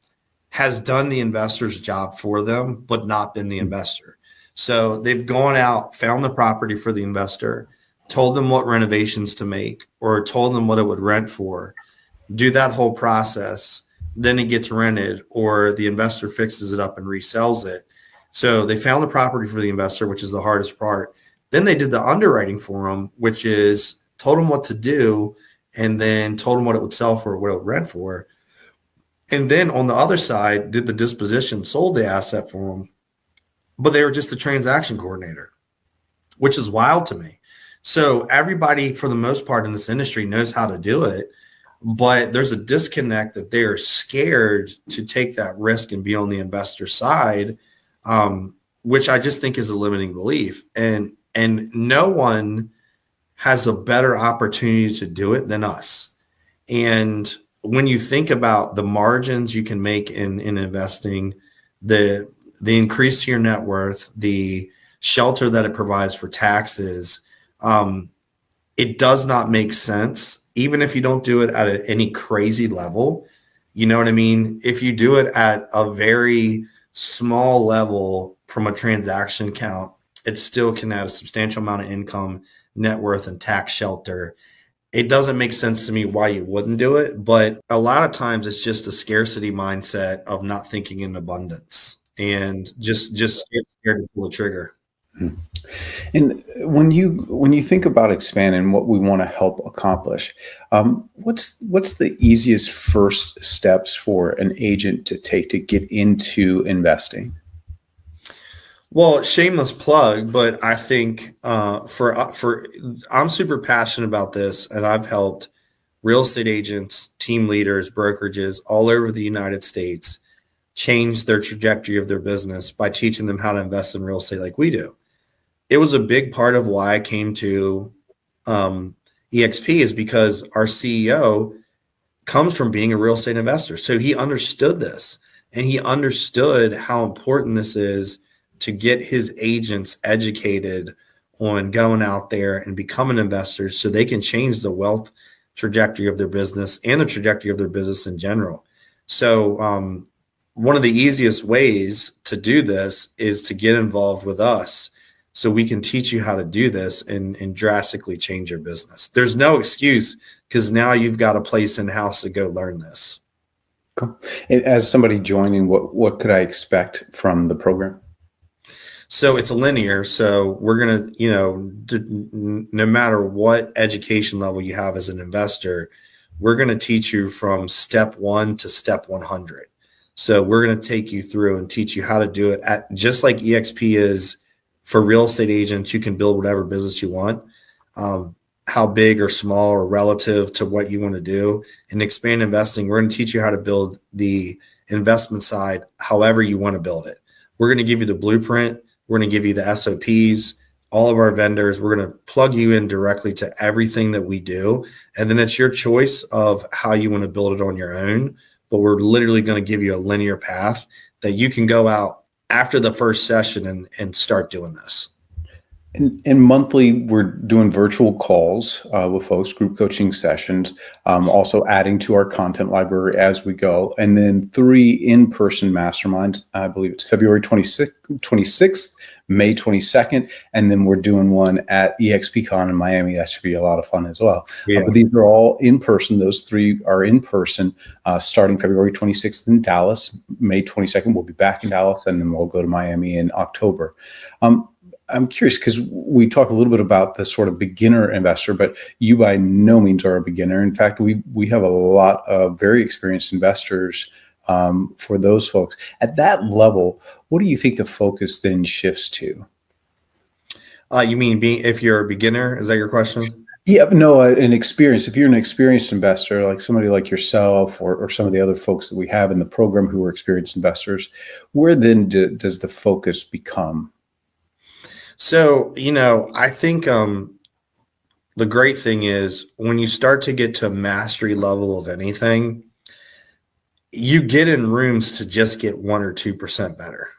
has done the investor's job for them, but not been the investor. So they've gone out, found the property for the investor, told them what renovations to make, or told them what it would rent for, do that whole process. Then it gets rented, or the investor fixes it up and resells it. So they found the property for the investor, which is the hardest part. Then they did the underwriting for them, which is told them what to do, and then told them what it would sell for, what it would rent for. And then on the other side, did the disposition, sold the asset for them, but they were just the transaction coordinator, which is wild to me. So everybody, for the most part in this industry, knows how to do it. But there's a disconnect that they are scared to take that risk and be on the investor side, which I just think is a limiting belief. And no one has a better opportunity to do it than us. And when you think about the margins you can make in investing, the increase to your net worth, the shelter that it provides for taxes, it does not make sense. Even if you don't do it at any crazy level, you know what I mean? If you do it at a very small level from a transaction count, it still can add a substantial amount of income, net worth, and tax shelter. It doesn't make sense to me why you wouldn't do it, but a lot of times it's just a scarcity mindset of not thinking in abundance and just scared to pull the trigger. And when you think about Expand and what we want to help accomplish, what's the easiest first steps for an agent to take to get into investing? Well, shameless plug, but I think I'm super passionate about this, and I've helped real estate agents, team leaders, brokerages all over the United States change their trajectory of their business by teaching them how to invest in real estate like we do. It was a big part of why I came to EXP, is because our CEO comes from being a real estate investor. So he understood this, and he understood how important this is to get his agents educated on going out there and becoming investors so they can change the wealth trajectory of their business and the trajectory of their business in general. So one of the easiest ways to do this is to get involved with us so we can teach you how to do this and drastically change your business. There's no excuse because now you've got a place in-house to go learn this. Cool. And as somebody joining, what could I expect from the program? So it's linear. So we're going to, no matter what education level you have as an investor, we're going to teach you from step 1 to step 100. So we're going to take you through and teach you how to do it at just like EXP is for real estate agents. You can build whatever business you want, how big or small or relative to what you want to do. In Expand Investing, we're going to teach you how to build the investment side however you want to build it. We're going to give you the blueprint. We're going to give you the SOPs, all of our vendors. We're going to plug you in directly to everything that we do. And then it's your choice of how you want to build it on your own. But we're literally going to give you a linear path that you can go out after the first session and start doing this. And monthly, we're doing virtual calls with folks, group coaching sessions, also adding to our content library as we go. And then 3 in-person masterminds. I believe it's February 26th, May 22nd. And then we're doing one at EXPCon in Miami. That should be a lot of fun as well. Yeah. But these are all in person. Those 3 are in person starting February 26th in Dallas. May 22nd, we'll be back in Dallas, and then we'll go to Miami in October. I'm curious because we talk a little bit about the sort of beginner investor, but you by no means are a beginner. In fact, we have a lot of very experienced investors for those folks. At that level, what do you think the focus then shifts to? You mean if you're a beginner? Is that your question? Yeah, no, an experience. If you're an experienced investor, like somebody like yourself or some of the other folks that we have in the program who are experienced investors, where then does the focus become? So, I think the great thing is when you start to get to mastery level of anything, you get in rooms to just get 1 or 2% better.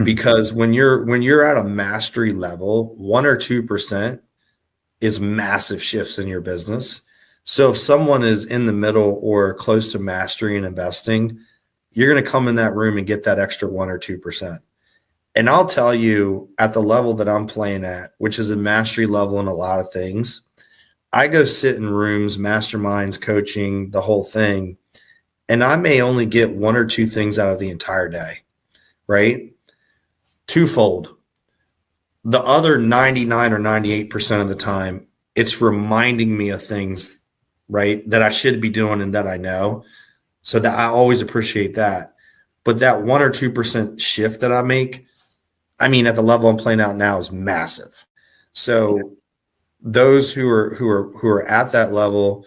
Because when you're at a mastery level, 1 or 2% is massive shifts in your business. So if someone is in the middle or close to mastery in investing, you're going to come in that room and get that extra 1 or 2%. And I'll tell you, at the level that I'm playing at, which is a mastery level in a lot of things, I go sit in rooms, masterminds, coaching, the whole thing, and I may only get 1 or 2 things out of the entire day, right? Twofold. The other 99 or 98% of the time, it's reminding me of things, right, that I should be doing and that I know. So that I always appreciate that. But that 1 or 2% shift that I make, at the level I'm playing out now is massive. So those who are at that level,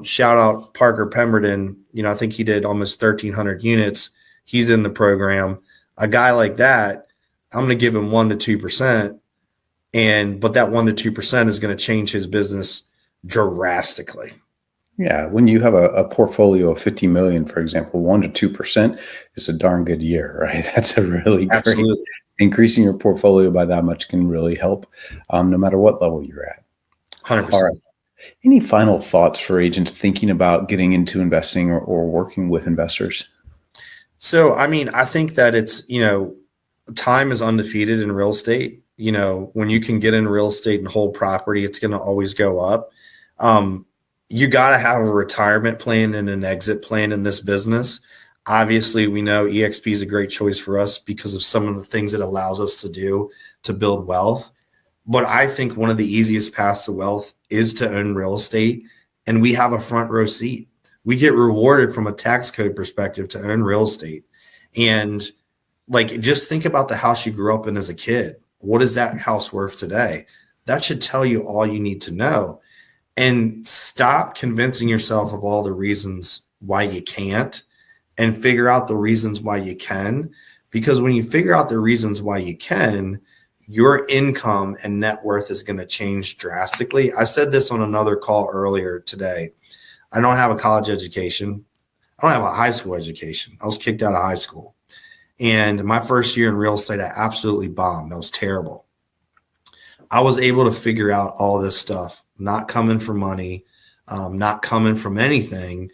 shout out Parker Pemberton. I think he did almost 1,300 units. He's in the program. A guy like that, I'm going to give him 1 to 2%, but that 1 to 2% is going to change his business drastically. Yeah, when you have a portfolio of 50 million, for example, 1 to 2% is a darn good year, right? That's a really great. Absolutely. Increasing your portfolio by that much can really help, no matter what level you're at. 100%. All right. Any final thoughts for agents thinking about getting into investing or working with investors? So, I think that it's, time is undefeated in real estate. When you can get in real estate and hold property, it's going to always go up. You got to have a retirement plan and an exit plan in this business. Obviously, we know EXP is a great choice for us because of some of the things it allows us to do to build wealth. But I think one of the easiest paths to wealth is to own real estate, and we have a front row seat. We get rewarded from a tax code perspective to own real estate. And just think about the house you grew up in as a kid. What is that house worth today? That should tell you all you need to know. And stop convincing yourself of all the reasons why you can't, and figure out the reasons why you can. Because when you figure out the reasons why you can, your income and net worth is going to change drastically. I said this on another call earlier today. I don't have a college education. I don't have a high school education. I was kicked out of high school. And my first year in real estate, I absolutely bombed. I was terrible. I was able to figure out all this stuff, not coming for money, not coming from anything.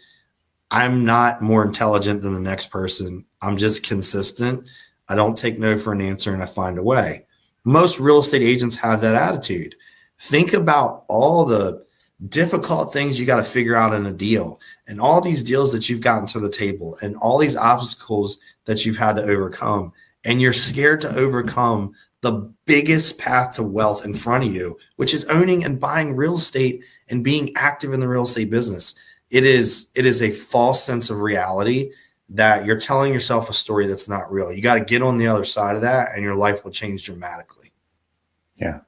I'm not more intelligent than the next person. I'm just consistent. I don't take no for an answer, and I find a way. Most real estate agents have that attitude. Think about all the difficult things you got to figure out in a deal, and all these deals that you've gotten to the table, and all these obstacles that you've had to overcome. And you're scared to overcome the biggest path to wealth in front of you, which is owning and buying real estate and being active in the real estate business. It is a false sense of reality that you're telling yourself a story that's not real. You got to get on the other side of that, and your life will change dramatically. Yeah.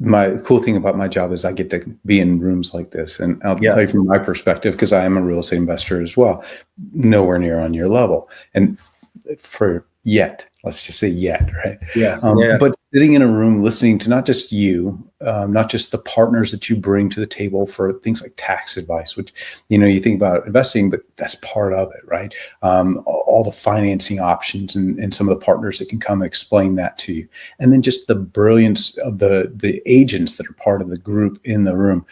My cool thing about my job is I get to be in rooms like this, and I'll tell you from my perspective, because I am a real estate investor as well, nowhere near on your level. And let's just say yet, right? But sitting in a room listening to not just you, not just the partners that you bring to the table for things like tax advice, which, you think about investing, but that's part of it, right? All the financing options and some of the partners that can come explain that to you. And then just the brilliance of the agents that are part of the group in the room.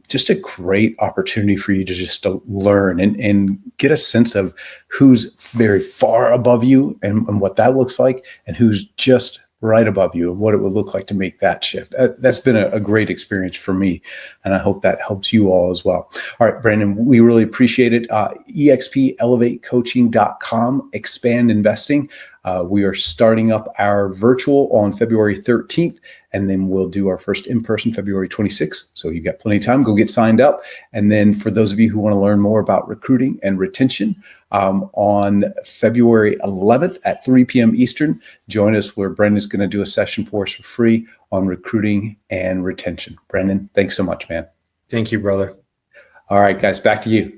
Just a great opportunity for you to learn and get a sense of who's very far above you and what that looks like, and who's just right above you and what it would look like to make that shift. That's been a great experience for me, and I hope that helps you all as well. All right, Brandon, we really appreciate it. EXPElevateCoaching.com, expand investing. We are starting up our virtual on February 13th, and then we'll do our first in-person February 26th. So you've got plenty of time. Go get signed up. And then for those of you who want to learn more about recruiting and retention, on February 11th at 3 p.m. Eastern, join us where Brendan's going to do a session for us for free on recruiting and retention. Brendan, thanks so much, man. Thank you, brother. All right, guys, back to you.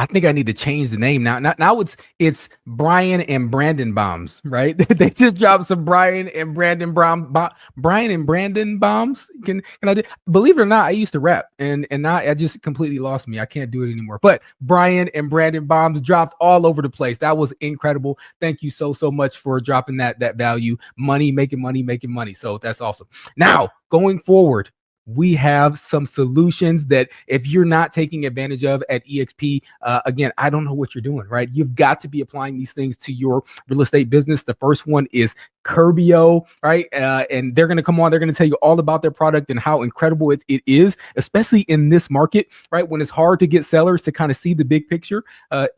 I think I need to change the name now. Now it's Brian and Brandon Bombs, right? They just dropped some Brian and Brandon bombs. Can I believe it or not? I used to rap, and now I just completely lost me. I can't do it anymore. But Brian and Brandon bombs dropped all over the place. That was incredible. Thank you so much for dropping that value. Making money. So that's awesome. Now going forward, we have some solutions that if you're not taking advantage of at EXP, again, I don't know what you're doing, right? You've got to be applying these things to your real estate business. The first one is Curbio, right? And they're going to come on. They're going to tell you all about their product and how incredible it is, especially in this market, right? When it's hard to get sellers to kind of see the big picture,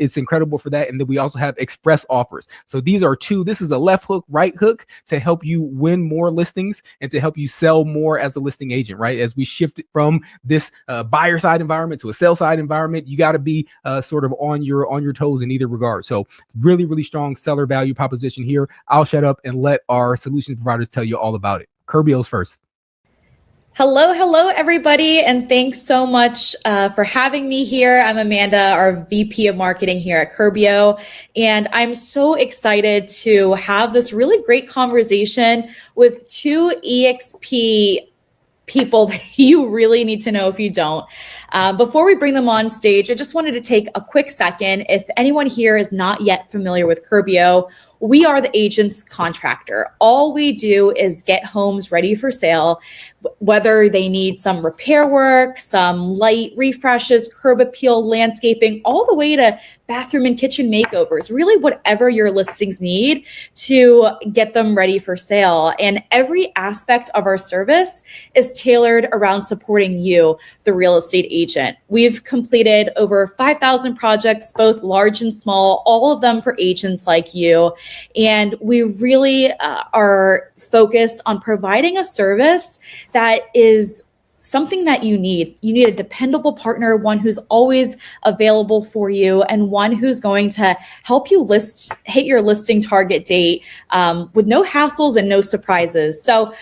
it's incredible for that. And then we also have express offers. So these are two. This is a left hook, right hook to help you win more listings and to help you sell more as a listing agent, right? As we shift it from this buyer side environment to a sell side environment, you got to be sort of on your toes in either regard. So really, really strong seller value proposition here. I'll shut up and let our solutions providers tell you all about it. Curbio's first. Hello, everybody, and thanks so much for having me here. I'm Amanda, our VP of Marketing here at Curbio, and I'm so excited to have this really great conversation with two EXP people that you really need to know if you don't. Before we bring them on stage, I just wanted to take a quick second. If anyone here is not yet familiar with Curbio, we are the agent's contractor. All we do is get homes ready for sale, whether they need some repair work, some light refreshes, curb appeal, landscaping, all the way to bathroom and kitchen makeovers, really whatever your listings need to get them ready for sale. And every aspect of our service is tailored around supporting you, the real estate agent. We've completed over 5,000 projects, both large and small, all of them for agents like you. And we really are focused on providing a service that is something that you need. You need a dependable partner, one who's always available for you, and one who's going to help you hit your listing target date with no hassles and no surprises. So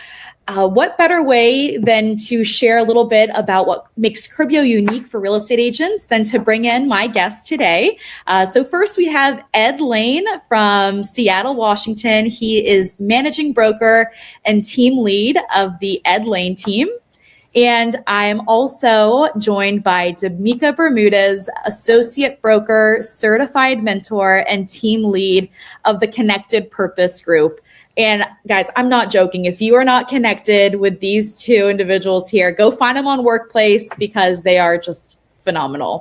what better way than to share a little bit about what makes Curbio unique for real estate agents than to bring in my guest today. So first we have Ed Lane from Seattle, Washington. He is managing broker and team lead of the Ed Lane team. And I'm also joined by D'Amica Bermudez, associate broker, certified mentor, and team lead of the Connected Purpose Group. And guys, I'm not joking. If you are not connected with these two individuals here, go find them on Workplace because they are just phenomenal.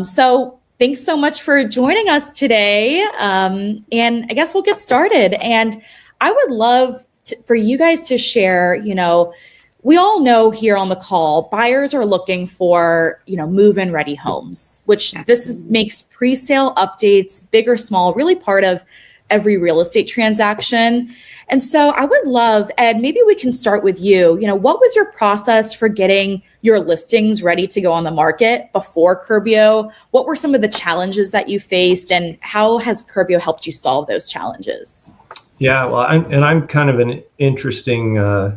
So thanks so much for joining us today. And I guess we'll get started. And I would love for you guys to share, we all know here on the call, buyers are looking for, move-in ready homes, which makes pre-sale updates, big or small, really part of every real estate transaction. And so I would love, Ed, maybe we can start with you. What was your process for getting your listings ready to go on the market before Curbio? What were some of the challenges that you faced, and how has Curbio helped you solve those challenges? Yeah, well, I'm kind of an interesting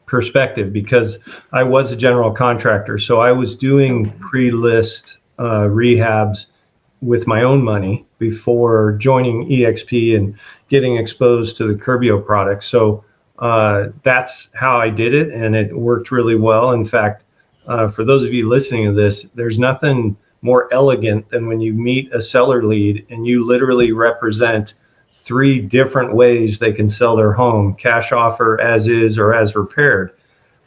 perspective because I was a general contractor. So I was doing pre-list rehabs with my own money before joining EXP and getting exposed to the Curbio product. So that's how I did it, and it worked really well. In fact, for those of you listening to this, there's nothing more elegant than when you meet a seller lead and you literally represent 3 different ways they can sell their home: cash offer, as is, or as repaired.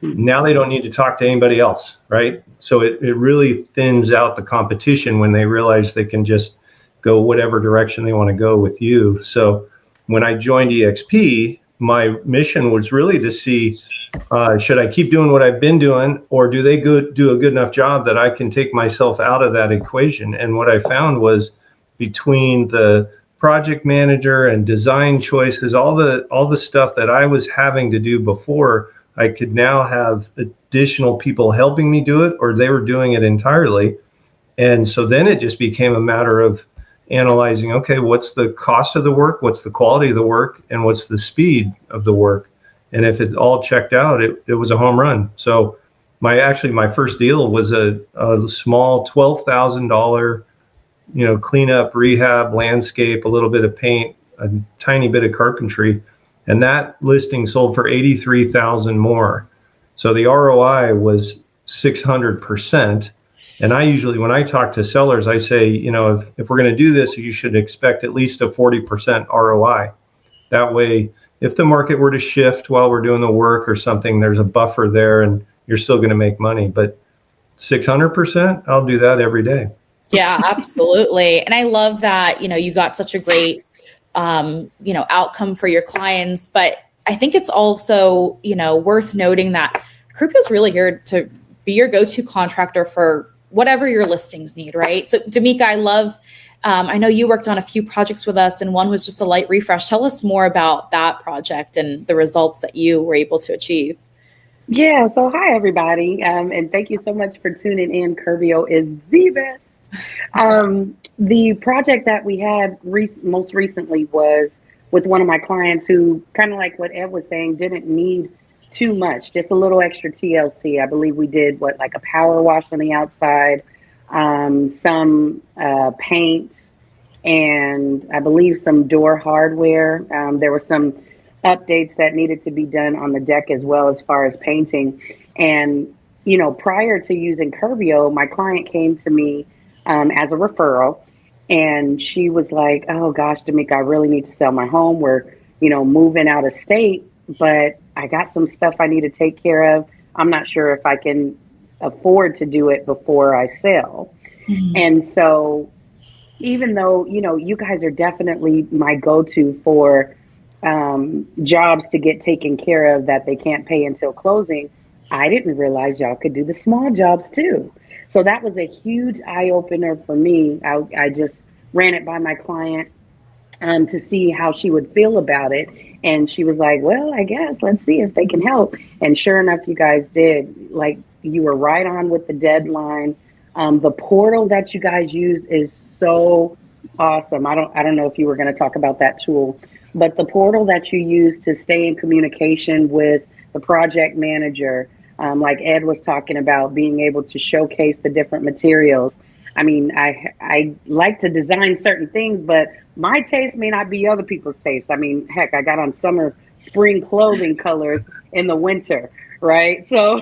Now they don't need to talk to anybody else, right? So it really thins out the competition when they realize they can just go whatever direction they want to go with you. So when I joined EXP, my mission was really to see, should I keep doing what I've been doing, or do they do a good enough job that I can take myself out of that equation? And what I found was, between the project manager and design choices, all the stuff that I was having to do before, I could now have additional people helping me do it, or they were doing it entirely. And so then it just became a matter of analyzing, okay, what's the cost of the work, what's the quality of the work, and what's the speed of the work? And if it all checked out, it was a home run. So my first deal was a small $12,000 cleanup, rehab, landscape, a little bit of paint, a tiny bit of carpentry. And that listing sold for $83,000 more. So the ROI was 600%. And I usually, when I talk to sellers, I say, if we're going to do this, you should expect at least a 40% ROI. That way, if the market were to shift while we're doing the work or something, there's a buffer there and you're still going to make money. But 600%, I'll do that every day. Yeah, absolutely. And I love that, you got such a great, outcome for your clients. But I think it's also, worth noting that Curbio is really here to be your go-to contractor for whatever your listings need, right? So D'Amica, I know you worked on a few projects with us, and one was just a light refresh. Tell us more about that project and the results that you were able to achieve. Yeah, so hi, everybody. And thank you so much for tuning in. Curbio is the best. The project that we had most recently was with one of my clients who, kind of like what Ed was saying, didn't need too much, just a little extra TLC. I believe we did like a power wash on the outside, some paint, and I believe some door hardware. There were some updates that needed to be done on the deck as well, as far as painting. And, prior to using Curbio, my client came to me as a referral, and she was like, oh gosh, D'Amica, I really need to sell my home. We're, moving out of state, but I got some stuff I need to take care of. I'm not sure if I can afford to do it before I sell. Mm-hmm. And so even though, you guys are definitely my go-to for jobs to get taken care of that they can't pay until closing, I didn't realize y'all could do the small jobs too. So that was a huge eye opener for me. I just ran it by my client to see how she would feel about it. And she was like, well, I guess let's see if they can help. And sure enough, you guys did. Like, you were right on with the deadline. The portal that you guys use is so awesome. I don't know if you were going to talk about that tool, but the portal that you use to stay in communication with the project manager, like Ed was talking about, being able to showcase the different materials. I mean, I like to design certain things, but my taste may not be other people's taste. I mean, heck, I got on spring clothing colors in the winter, right? So,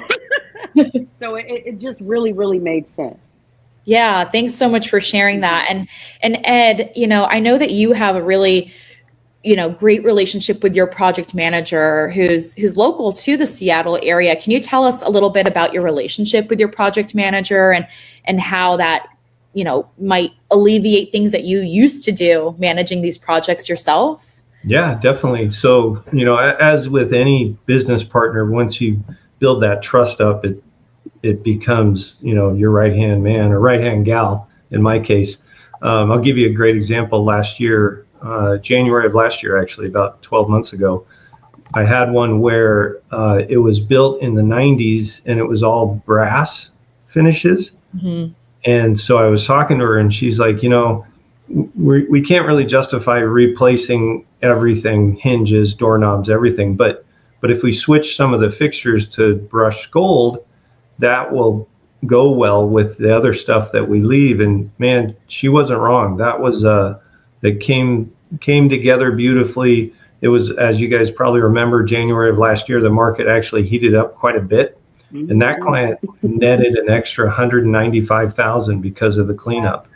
so it just really, really made sense. Yeah, thanks so much for sharing that. And Ed, I know that you have a really great relationship with your project manager who's local to the Seattle area. Can you tell us a little bit about your relationship with your project manager and how that, might alleviate things that you used to do managing these projects yourself? Yeah, definitely. So, as with any business partner, once you build that trust up, it becomes, your right-hand man or right-hand gal in my case. I'll give you a great example. Last year, January of last year, actually, about 12 months ago, I had one where it was built in the 90s and it was all brass finishes. Mm-hmm. And so I was talking to her and she's like, we can't really justify replacing everything, hinges, doorknobs, everything. But if we switch some of the fixtures to brushed gold, that will go well with the other stuff that we leave. And man, she wasn't wrong. That was that came together beautifully. It was, as you guys probably remember, January of last year, the market actually heated up quite a bit. Mm-hmm. And that client netted an extra $195,000 because of the cleanup.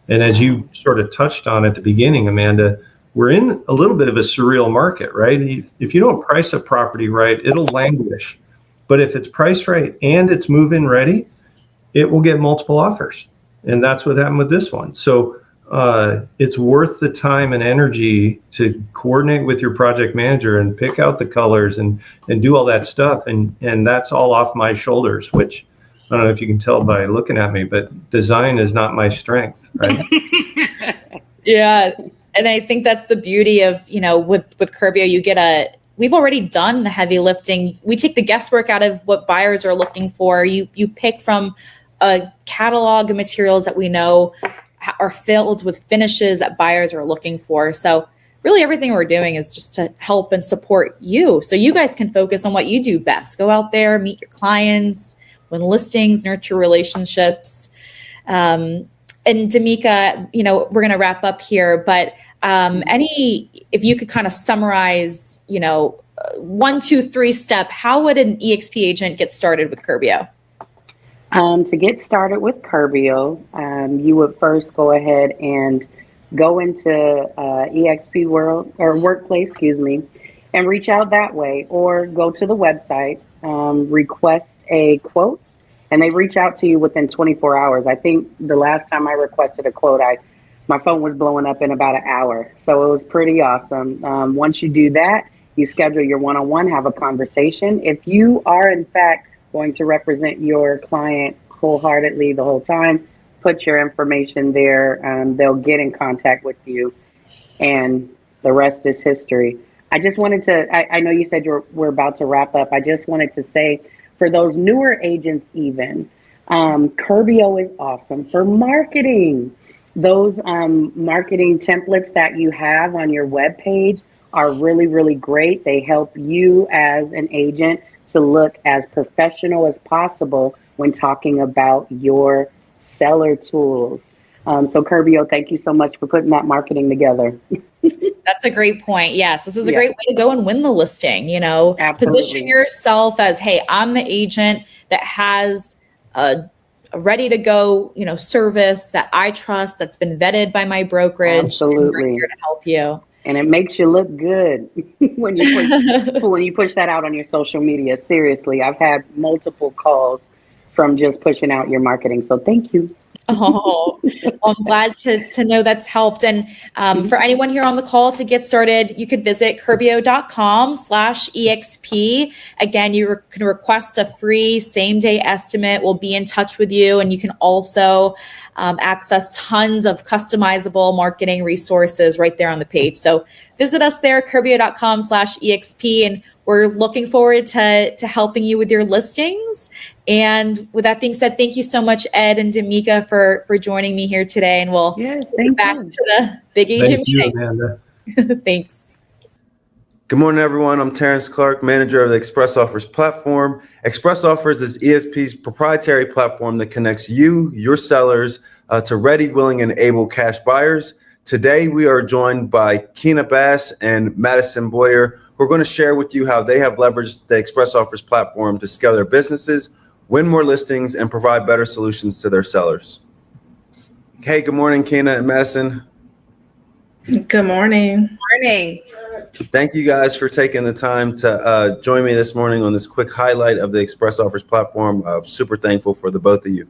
And as you sort of touched on at the beginning, Amanda, we're in a little bit of a surreal market, right? If you don't price a property right, it'll languish. But if it's priced right and it's move-in ready, it will get multiple offers. And that's what happened with this one. So it's worth the time and energy to coordinate with your project manager and pick out the colors and do all that stuff. And that's all off my shoulders, which I don't know if you can tell by looking at me, but design is not my strength, right? Yeah. And I think that's the beauty of, with Curbio, we've already done the heavy lifting. We take the guesswork out of what buyers are looking for. You pick from a catalog of materials that we know are filled with finishes that buyers are looking for. So really everything we're doing is just to help and support you so you guys can focus on what you do best. Go out there, meet your clients, win listings, nurture relationships. And Damika, we're going to wrap up here, but if you could kind of summarize, 1, 2, 3 step, how would an EXP agent get started with Curbio? To get started with Curbio, you would first go ahead and go into EXP World or Workplace, and reach out that way, or go to the website, request a quote, and they reach out to you within 24 hours. I think the last time I requested a quote, my phone was blowing up in about an hour. So it was pretty awesome. Once you do that, you schedule your one-on-one, have a conversation. If you are in fact going to represent your client wholeheartedly the whole time, put your information there. They'll get in contact with you, and the rest is history. I just wanted to, I know you said we're about to wrap up. I just wanted to say, for those newer agents even, Curbio is awesome for marketing. Those marketing templates that you have on your webpage are really, really great. They help you as an agent to look as professional as possible when talking about your seller tools. So Curbio, thank you so much for putting that marketing together. That's a great point. Yes, this is a great way to go and win the listing. Absolutely. Position yourself as, hey, I'm the agent that has a ready to go, service that I trust, that's been vetted by my brokerage. Absolutely. I'm here to help you. And it makes you look good when you push that out on your social media. Seriously, I've had multiple calls from just pushing out your marketing. So thank you. Oh, well, I'm glad to know that's helped. And for anyone here on the call to get started, you could visit curbio.com/EXP. Again, you can request a free same-day estimate. We'll be in touch with you. And you can also access tons of customizable marketing resources right there on the page. So visit us there, curbio.com/EXP. And we're looking forward to helping you with your listings. And with that being said, thank you so much, Ed and Damika, for joining me here today. And we'll get back to the big agent meeting. Amanda. Thanks. Good morning, everyone. I'm Terrence Clark, manager of the Express Offers platform. Express Offers is EXP's proprietary platform that connects you, your sellers, to ready, willing, and able cash buyers. Today, we are joined by Keena Bass and Madison Boyer, who are going to share with you how they have leveraged the Express Offers platform to scale their businesses, win more listings, and provide better solutions to their sellers. Hey, good morning, Keena and Madison. Good morning. Morning. Thank you guys for taking the time to join me this morning on this quick highlight of the Express Offers platform. I'm super thankful for the both of you.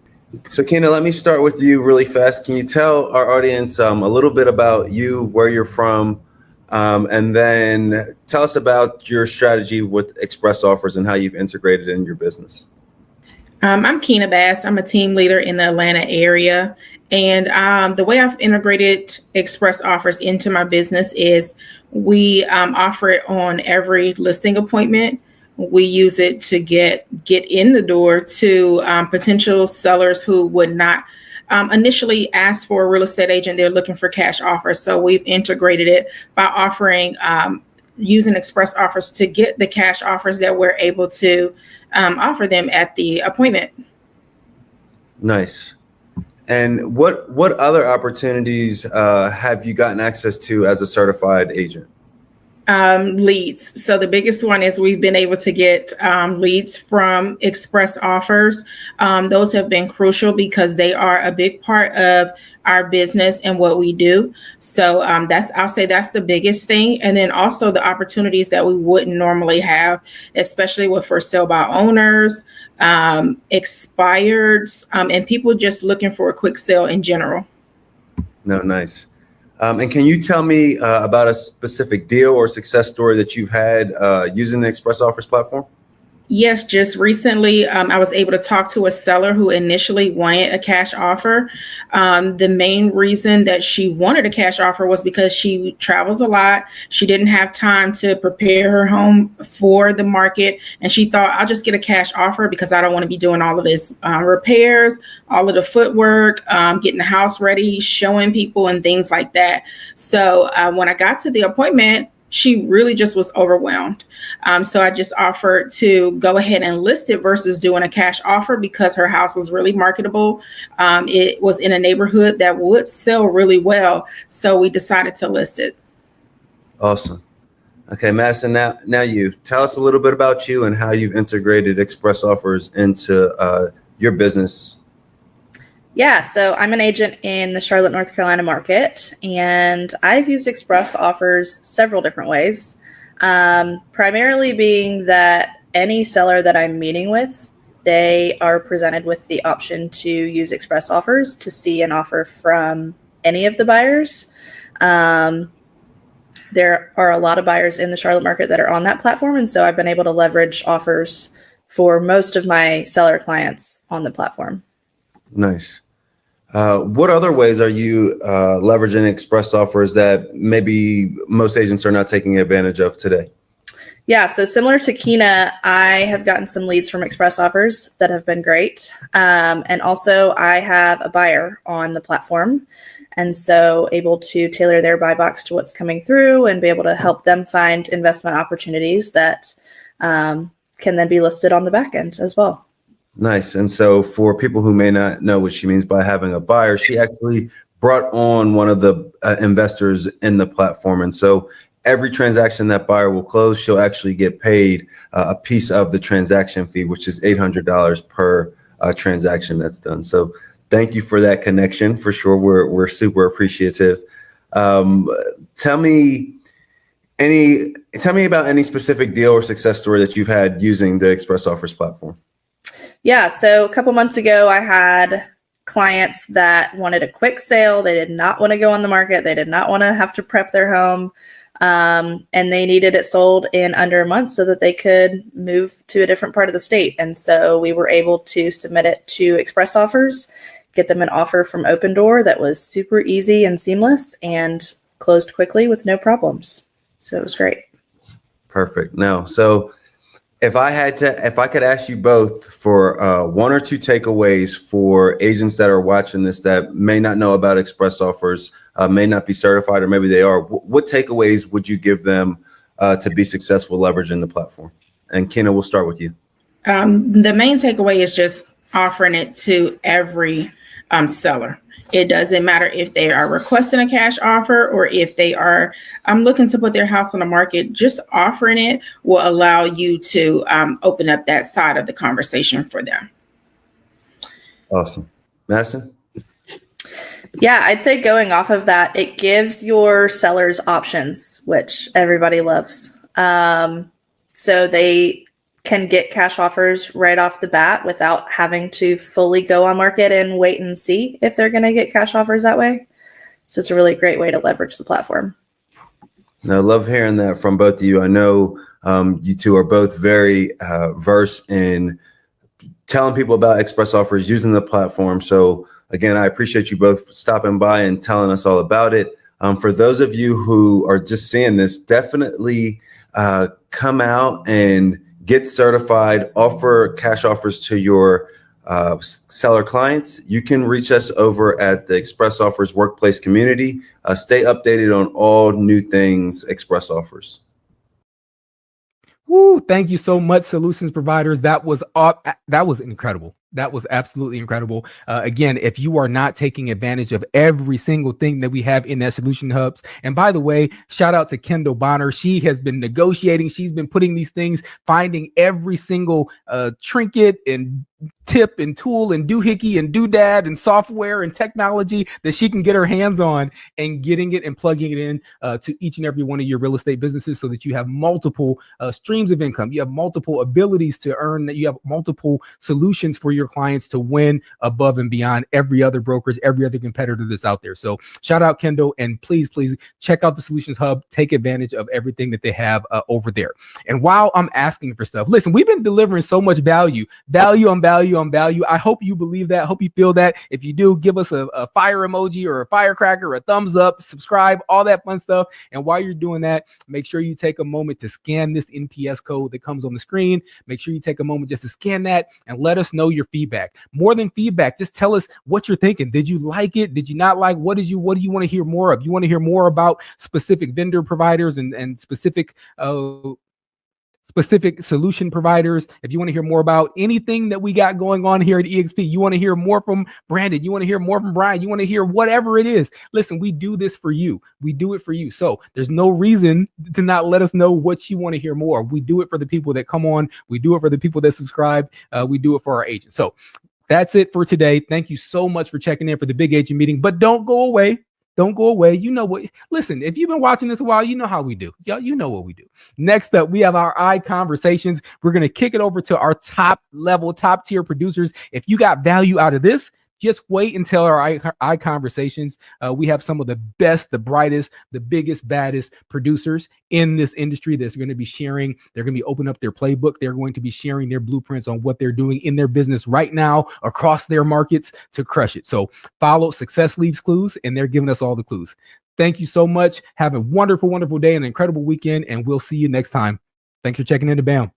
So, Kina, let me start with you really fast. Can you tell our audience a little bit about you, where you're from, and then tell us about your strategy with Express Offers and how you've integrated it in your business? I'm Kina Bass. I'm a team leader in the Atlanta area. And the way I've integrated Express Offers into my business is we offer it on every listing appointment. We use it to get in the door to potential sellers who would not initially ask for a real estate agent. They're looking for cash offers. So we've integrated it by offering using Express Offers to get the cash offers that we're able to offer them at the appointment. Nice. And what other opportunities have you gotten access to as a certified agent? Leads. So the biggest one is we've been able to get leads from Express Offers. Those have been crucial because they are a big part of our business and what we do. So I'll say that's the biggest thing. And then also the opportunities that we wouldn't normally have, especially with for sale by owners, expireds, and people just looking for a quick sale in general. No, nice. And can you tell me about a specific deal or success story that you've had using the Express Offers platform? Yes, just recently, I was able to talk to a seller who initially wanted a cash offer. The main reason that she wanted a cash offer was because she travels a lot. She didn't have time to prepare her home for the market. And she thought, I'll just get a cash offer because I don't want to be doing all of this repairs, all of the footwork, getting the house ready, showing people and things like that. So when I got to the appointment, she really just was overwhelmed. So I just offered to go ahead and list it versus doing a cash offer because her house was really marketable. It was in a neighborhood that would sell really well. So we decided to list it. Awesome. Okay, Madison, now you tell us a little bit about you and how you've integrated Express Offers into your business. Yeah, so I'm an agent in the Charlotte, North Carolina market, and I've used Express Offers several different ways, primarily being that any seller that I'm meeting with, they are presented with the option to use Express Offers to see an offer from any of the buyers. There are a lot of buyers in the Charlotte market that are on that platform, and so I've been able to leverage offers for most of my seller clients on the platform. Nice. What other ways are you leveraging Express Offers that maybe most agents are not taking advantage of today? Yeah, so similar to Kina, I have gotten some leads from Express Offers that have been great. And also I have a buyer on the platform. And so able to tailor their buy box to what's coming through and be able to help them find investment opportunities that can then be listed on the back end as well. Nice. And so for people who may not know what she means by having a buyer, she actually brought on one of the investors in the platform. And so every transaction that buyer will close, she'll actually get paid a piece of the transaction fee, which is $800 per transaction that's done. So thank you for that connection. For sure. We're super appreciative. Tell me about any specific deal or success story that you've had using the Express Offers platform. Yeah, so a couple months ago, I had clients that wanted a quick sale. They did not want to go on the market. They did not want to have to prep their home. And they needed it sold in under a month so that they could move to a different part of the state. And so we were able to submit it to Express Offers, get them an offer from Open Door that was super easy and seamless and closed quickly with no problems. So it was great. Perfect. Now, so if I could ask you both for one or two takeaways for agents that are watching this that may not know about Express Offers, may not be certified, or maybe they are, what takeaways would you give them to be successful leveraging the platform? And Kina, we'll start with you. The main takeaway is just offering it to every seller. It doesn't matter if they are requesting a cash offer or if they are looking to put their house on the market. Just offering it will allow you to open up that side of the conversation for them. Awesome. Madison? Yeah, I'd say going off of that, it gives your sellers options, which everybody loves. So they can get cash offers right off the bat without having to fully go on market and wait and see if they're going to get cash offers that way. So it's a really great way to leverage the platform. I love hearing that from both of you. I know you two are both very versed in telling people about express offers, using the platform. So again, I appreciate you both stopping by and telling us all about it. For those of you who are just seeing this, definitely come out and get certified, offer cash offers to your seller clients. You can reach us over at the Express Offers Workplace community. Stay updated on all new things Express Offers. Woo, thank you so much, solutions providers. That was incredible. That was absolutely incredible. Again, if you are not taking advantage of every single thing that we have in that solution hubs, and by the way, shout out to Kendall Bonner. She has been negotiating. She's been putting these things, finding every single trinket and tip and tool and doohickey and doodad and software and technology that she can get her hands on, and getting it and plugging it in to each and every one of your real estate businesses, so that you have multiple streams of income. You have multiple abilities to earn, that you have multiple solutions for your clients to win above and beyond every other brokerage, every other competitor that's out there. So shout out Kendall, and please check out the Solutions Hub. Take advantage of everything that they have over there. And while I'm asking for stuff, listen, we've been delivering so much value on value. I hope you believe that. I hope you feel that. If you do, give us a fire emoji or a firecracker or a thumbs up, subscribe, all that fun stuff. And while you're doing that, make sure you take a moment to scan this NPS code that comes on the screen. Make sure you take a moment just to scan that and let us know your feedback. More than feedback, just tell us what you're thinking. Did you like it? Did you not like? What do you want to hear more of? You want to hear more about specific vendor providers and specific solution providers. If you want to hear more about anything that we got going on here at EXP, you want to hear more from Brandon, you want to hear more from Brian, you want to hear whatever it is. Listen, we do this for you. We do it for you. So there's no reason to not let us know what you want to hear more. We do it for the people that come on. We do it for the people that subscribe. We do it for our agents. So that's it for today. Thank you so much for checking in for the Big Agent Meeting, but don't go away. Don't go away. You know what? Listen, if you've been watching this a while, you know how we do. You know what we do. Next up, we have our iConversations. We're going to kick it over to our top tier producers. If you got value out of this, just wait until our iConversations. We have some of the best, the brightest, the biggest, baddest producers in this industry that's going to be sharing. They're going to be opening up their playbook. They're going to be sharing their blueprints on what they're doing in their business right now across their markets to crush it. So follow Success Leaves Clues, and they're giving us all the clues. Thank you so much. Have a wonderful, wonderful day and an incredible weekend, and we'll see you next time. Thanks for checking in to BAM.